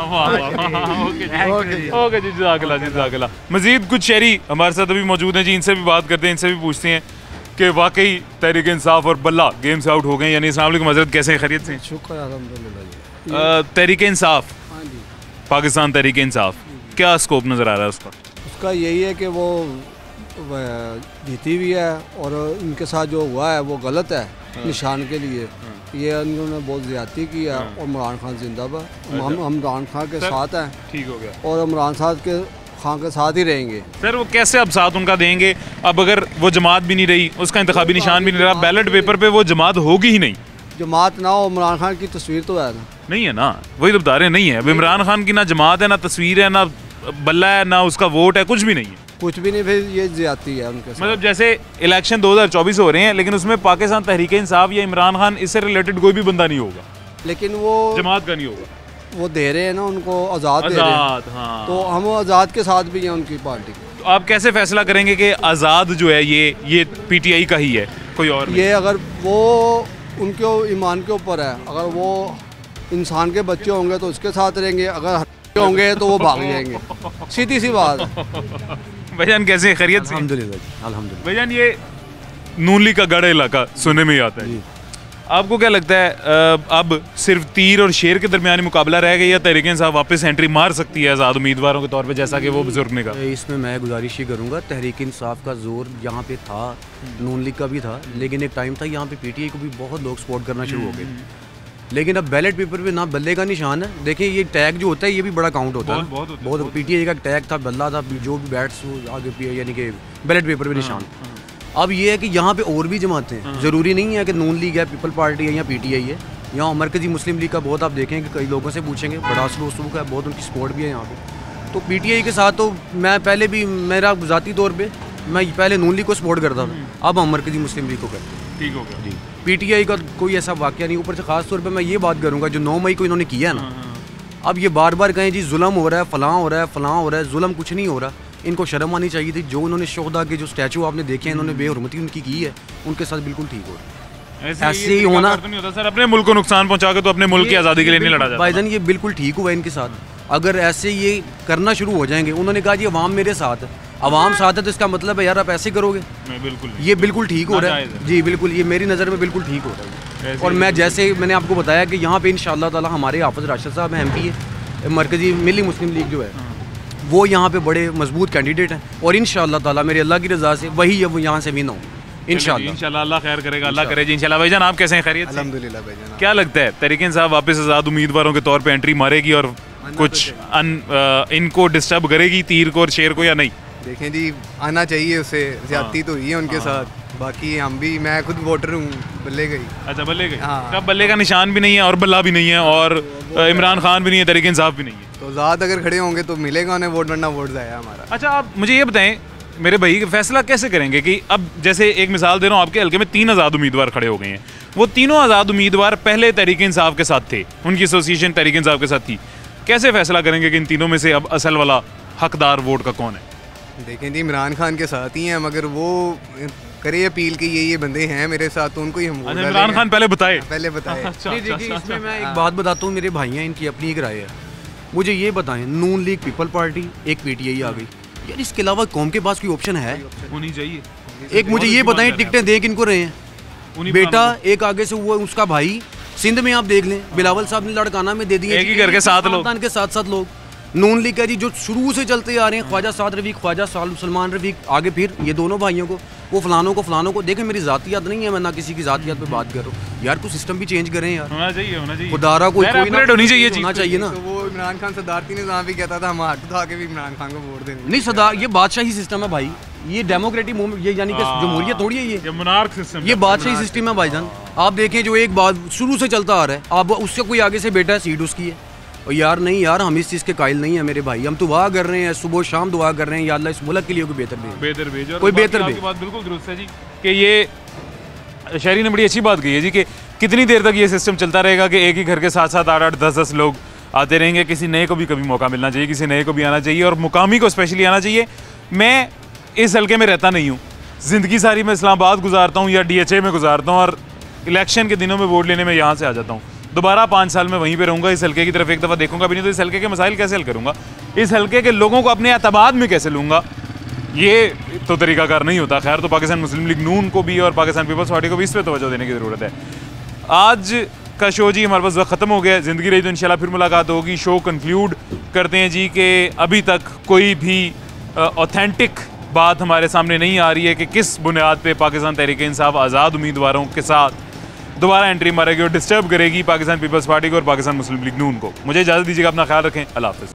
S1: ओके जी, जज़ाकल्लाह। मजीद कुछ शहरी हमारे साथ अभी मौजूद हैं जी, इनसे भी बात करते हैं, इनसे भी पूछते हैं कि वाकई तहरीक इंसाफ और बल्ला गेम से आउट हो गए यानी। अस्सलाम वालेकुम हज़रत, कैसे हैं, खैरियत से?
S15: शुक्र अल्हम्दुलिल्लाह।
S1: तहरीक इंसाफ, पाकिस्तान तहरीक इंसाफ, क्या स्कोप नज़र आ रहा है उसका?
S15: उसका यही है कि वो जीती भी है और इनके साथ जो हुआ है वो गलत है निशान के लिए। ये उन्होंने बहुत ज़्यादती की है और इमरान खान जिंदाबाद। हम इमरान खान के साथ हैं,
S1: ठीक हो गया,
S15: और इमरान खान के साथ ही रहेंगे।
S1: सर वो कैसे अब साथ उनका देंगे? अब अगर वो जमात भी नहीं रही, उसका इंतखाबी निशान भी नहीं रहा, बैलेट पेपर पे वो जमात होगी ही नहीं।
S15: जमात ना हो, इमरान खान की तस्वीर तो है ना,
S1: नहीं है ना, वही तो बता रहे नहीं है। अब इमरान खान की ना जमात है, ना तस्वीर है, ना बल्ला है, ना उसका वोट है, कुछ भी नहीं है,
S15: कुछ भी नहीं। फिर ये ज्यादती है उनके साथ।
S1: मतलब जैसे इलेक्शन 2024 हो रहे हैं, लेकिन उसमें पाकिस्तान तहरीक इंसाफ या इमरान खान इससे रिलेटेड कोई भी बंदा नहीं होगा,
S15: लेकिन वो
S1: जमात का नहीं होगा।
S15: वो दे रहे हैं ना उनको आज़ाद दे रहे हैं,
S1: हाँ।
S15: तो हम आज़ाद के साथ भी हैं उनकी पार्टी।
S1: तो आप कैसे फैसला करेंगे कि आज़ाद जो है ये PTI का ही है, कोई और नहीं?
S15: ये अगर वो उनके ईमान के ऊपर है, अगर वो इंसान के बच्चे होंगे तो उसके साथ रहेंगे, अगर होंगे तो वो भाग जाएंगे, सीधी सी बात।
S1: भाईजान कैसे हैं, खैरियत से?
S15: अल्हम्दुलिल्लाह।
S1: भाईजान ये नून लीग का गढ़ इलाका सुनने में ही आता है, आपको क्या लगता है अब सिर्फ तीर और शेर के दरमियानी मुकाबला रह गया या तहरीक इंसाफ वापस एंट्री मार सकती है आज़ाद उम्मीदवारों के तौर पे, जैसा कि वो बुजुर्ग ने कहा?
S16: इसमें मैं गुजारिश ही करूँगा, तहरीक इंसाफ का जोर यहाँ पे था, नून लीग का भी था, लेकिन एक टाइम था यहाँ पे PTI को भी बहुत लोग सपोर्ट करना शुरू हो गए। लेकिन अब बैलेट पेपर पे ना बल्ले का निशान है। देखिए ये टैग जो होता है ये भी बड़ा काउंट होता है, बहुत PTI का टैग था, बल्ला था, जो भी बैट्स आगे यानी कि बैलेट पेपर पे निशान। अब ये है कि यहाँ पे और भी जमातें हैं, ज़रूरी नहीं है कि नून लीग है, पीपल पार्टी है या PTI है। यहाँ मरकज़ी मुस्लिम लीग का बहुत आप देखें कि कई लोगों से पूछेंगे, बड़ा सलूक है, बहुत उनकी सपोर्ट भी है यहाँ पे। तो PTI के साथ तो मैं पहले भी, मेरा ज़ाती तौर पे मैं पहले नून लीग को सपोर्ट करता था, अब हम मरकज़ी मुस्लिम लीग को करते हैं।
S1: ठीक हो गया जी।
S16: PTI का कोई ऐसा वाक़या नहीं। ऊपर से ख़ास तौर पे मैं ये बात करूँगा, जो 9 मई को इन्होंने किया है ना, अब ये बार बार कहें जी जुल्म हो रहा है, फलां हो रहा है, फलां हो रहा है, जुल्म कुछ नहीं हो रहा। इनको शर्म आनी चाहिए थी। जो उन्होंने शोहदा के जो स्टैचू आपने देखे हैं, इन्होंने बेहुरमती उनकी की है, उनके साथ बिल्कुल ठीक हो रहा है। ऐसे ही होना
S1: नहीं होता सर, अपने मुल्क को नुकसान पहुंचा के तो अपने मुल्क की आज़ादी के लिए नहीं लड़ा जाता।
S16: भाईजान ये बिल्कुल ठीक हुआ इनके साथ। अगर ऐसे ये करना शुरू हो जाएंगे, उन्होंने कहा जी अवाम मेरे साथ है, अवाम साथ है, तो इसका मतलब है यार आप ऐसे करोगे, ये बिल्कुल ठीक हो रहा है जी, बिल्कुल ये मेरी नज़र में बिल्कुल ठीक हो रहा है। और मैं जैसे मैंने आपको बताया कि यहाँ पे इंशाअल्लाह ताला हमारे हाफिज़ राशिद साहब MP है, मरकज़ी मिली मुस्लिम लीग जो है वो यहाँ पे बड़े मजबूत कैंडिडेट हैं, और इंशाअल्लाह ताला मेरी अल्लाह की रज़ा से वही अब यहाँ से विन होंगे इंशाअल्लाह।
S1: अल्लाह खैर करेगा, अल्लाह करे जी इंशाअल्लाह। भाईजान आप कैसे हैं, खैरियत?
S3: अल्हम्दुलिल्लाह भाईजान।
S1: क्या लगता है तहरीक इंसाफ वापस आज़ाद उम्मीदवारों के तौर पे एंट्री मारेगी और कुछ इनको डिस्टर्ब करेगी, तीर को और शेर को, या नहीं?
S17: देखें जी, आना चाहिए उसे, ज्यादती तो हुई है उनके साथ। बाकी हम भी, मैं खुद वोटर हूँ बल्ले गई।
S1: अच्छा बल्ले गई। कब बल्ले का निशान भी नहीं है और बल्ला भी नहीं है और इमरान खान भी नहीं है, तहरीक इंसाफ भी नहीं है,
S17: तो ज़्यादा अगर खड़े होंगे तो मिलेगा उन्हें वोट, वरना वोट जाएगा हमारा।
S1: अच्छा आप मुझे ये बताएं मेरे भाई, फैसला कैसे करेंगे कि अब जैसे एक मिसाल दे रहा हूँ, आपके हल्के में 3 आज़ाद उम्मीदवार खड़े हो गए हैं, वो तीनों आज़ाद उम्मीदवार पहले तहरीक इंसाफ के साथ थे, उनकी एसोसिएशन तहरीक इंसाफ के साथ थी, कैसे फैसला करेंगे कि इन तीनों में से अब असल वाला हकदार वोट का कौन है?
S17: देखें जी, इमरान खान के साथ ही हैं, मगर वो करे अपील कि ये बंदे हैं मेरे साथ, तो उनको ही हम
S1: इमरान खान पहले बताए।
S16: देखिए इसमें मैं एक बात बताता हूँ, मेरे भाई हैं, इनकी अपनी एक राय है। मुझे ये बताएं, नून लीग, पीपल पार्टी, एक PTI आ गई यार, इसके अलावा कौम के पास कोई ऑप्शन है?
S1: होनी चाहिए।
S16: एक मुझे ये बताएं, टिकटें दे किनको रहे हैं? बेटा एक आगे से हुआ, उसका भाई सिंध में आप देख लें, बिलावल साहब ने लड़काना में दे दिए,
S1: एक ही घर के 7
S16: लोग। नून लीग का जी जो शुरू से चलते आ रहे हैं, ख्वाजा साद रफीक, ख्वाजा सलमान रफीक, आगे फिर ये दोनों भाइयों को, वो फलानों को देखें, मेरी ज़ातियात नहीं है, मैं ना किसी की ज़ातियात पे बात कर रहा हूँ यार, कुछ सिस्टम भी चेंज करें यार,
S1: होना चाहिए
S16: खुदारा कोई
S1: होनी चाहिए
S17: ना। तो वो इमरान खान सदारती निज़ाम भी कहता था, हम हाथ उठा के भी इमरान खान को वोट देंगे।
S16: नहीं सदार, ये बादशाही सिस्टम है भाई, ये डेमोक्रेटिक मूवमेंट, ये यानी कि जमहूरियत थोड़ी है, ये
S1: मोनार्क सिस्टम,
S16: ये बादशाही सिस्टम है भाईजान। आप देखें जो एक बात शुरू से चलता आ रहा है, आप उससे कोई आगे से बेटा है, सीट उसकी है, और यार नहीं यार, हम इस चीज़ के कायल नहीं है मेरे भाई, हम तो दुआ कर रहे हैं, सुबह शाम दुआ कर रहे हैं, या अल्लाह इस मुल्क के लिए कोई बेहतर भेज, कोई बेहतर भेज।
S1: बात बिल्कुल दुरुस्त है जी कि ये शहरी ने बड़ी अच्छी बात कही है जी कि कितनी देर तक ये सिस्टम चलता रहेगा कि एक ही घर के 7-7, 8-8, 10-10 लोग आते रहेंगे। किसी नए को भी कभी मौका मिलना चाहिए, किसी नए को भी आना चाहिए, और मुकामी को स्पेशली आना चाहिए। मैं इस हल्के में रहता नहीं हूँ, ज़िंदगी सारी मैं इस्लामाबाद गुजारता हूँ या DHA में गुजारता हूँ, और इलेक्शन के दिनों में वोट लेने में यहाँ से आ जाता हूँ, दोबारा 5 साल में वहीं पे रहूँगा, इस हल्के की तरफ एक दफ़ा देखूंगा भी नहीं, तो इस हल्के के मसाइल कैसे हल करूँगा, इस हल्के के लोगों को अपने एतमाद में कैसे लूँगा, ये तो तरीकाकार नहीं होता। खैर, तो पाकिस्तान मुस्लिम लीग नून को भी और पाकिस्तान पीपल्स पार्टी को भी इस पर तवज्जो देने की ज़रूरत है। आज का शो जी हमारे पास वक्त ख़त्म हो गया, ज़िंदगी रही तो इंशाल्लाह फिर मुलाकात होगी। शो कंक्लूड करते हैं जी कि अभी तक कोई भी ऑथेंटिक बात हमारे सामने नहीं आ रही है कि किस बुनियाद पे पाकिस्तान तहरीक इंसाफ आज़ाद उम्मीदवारों के साथ दोबारा एंट्री मारेगी और डिस्टर्ब करेगी पाकिस्तान पीपल्स पार्टी को और पाकिस्तान मुस्लिम लीग नून को। मुझे इजाज़त दीजिएगा, अपना ख्याल रखें, अल्लाह हाफ़िज़।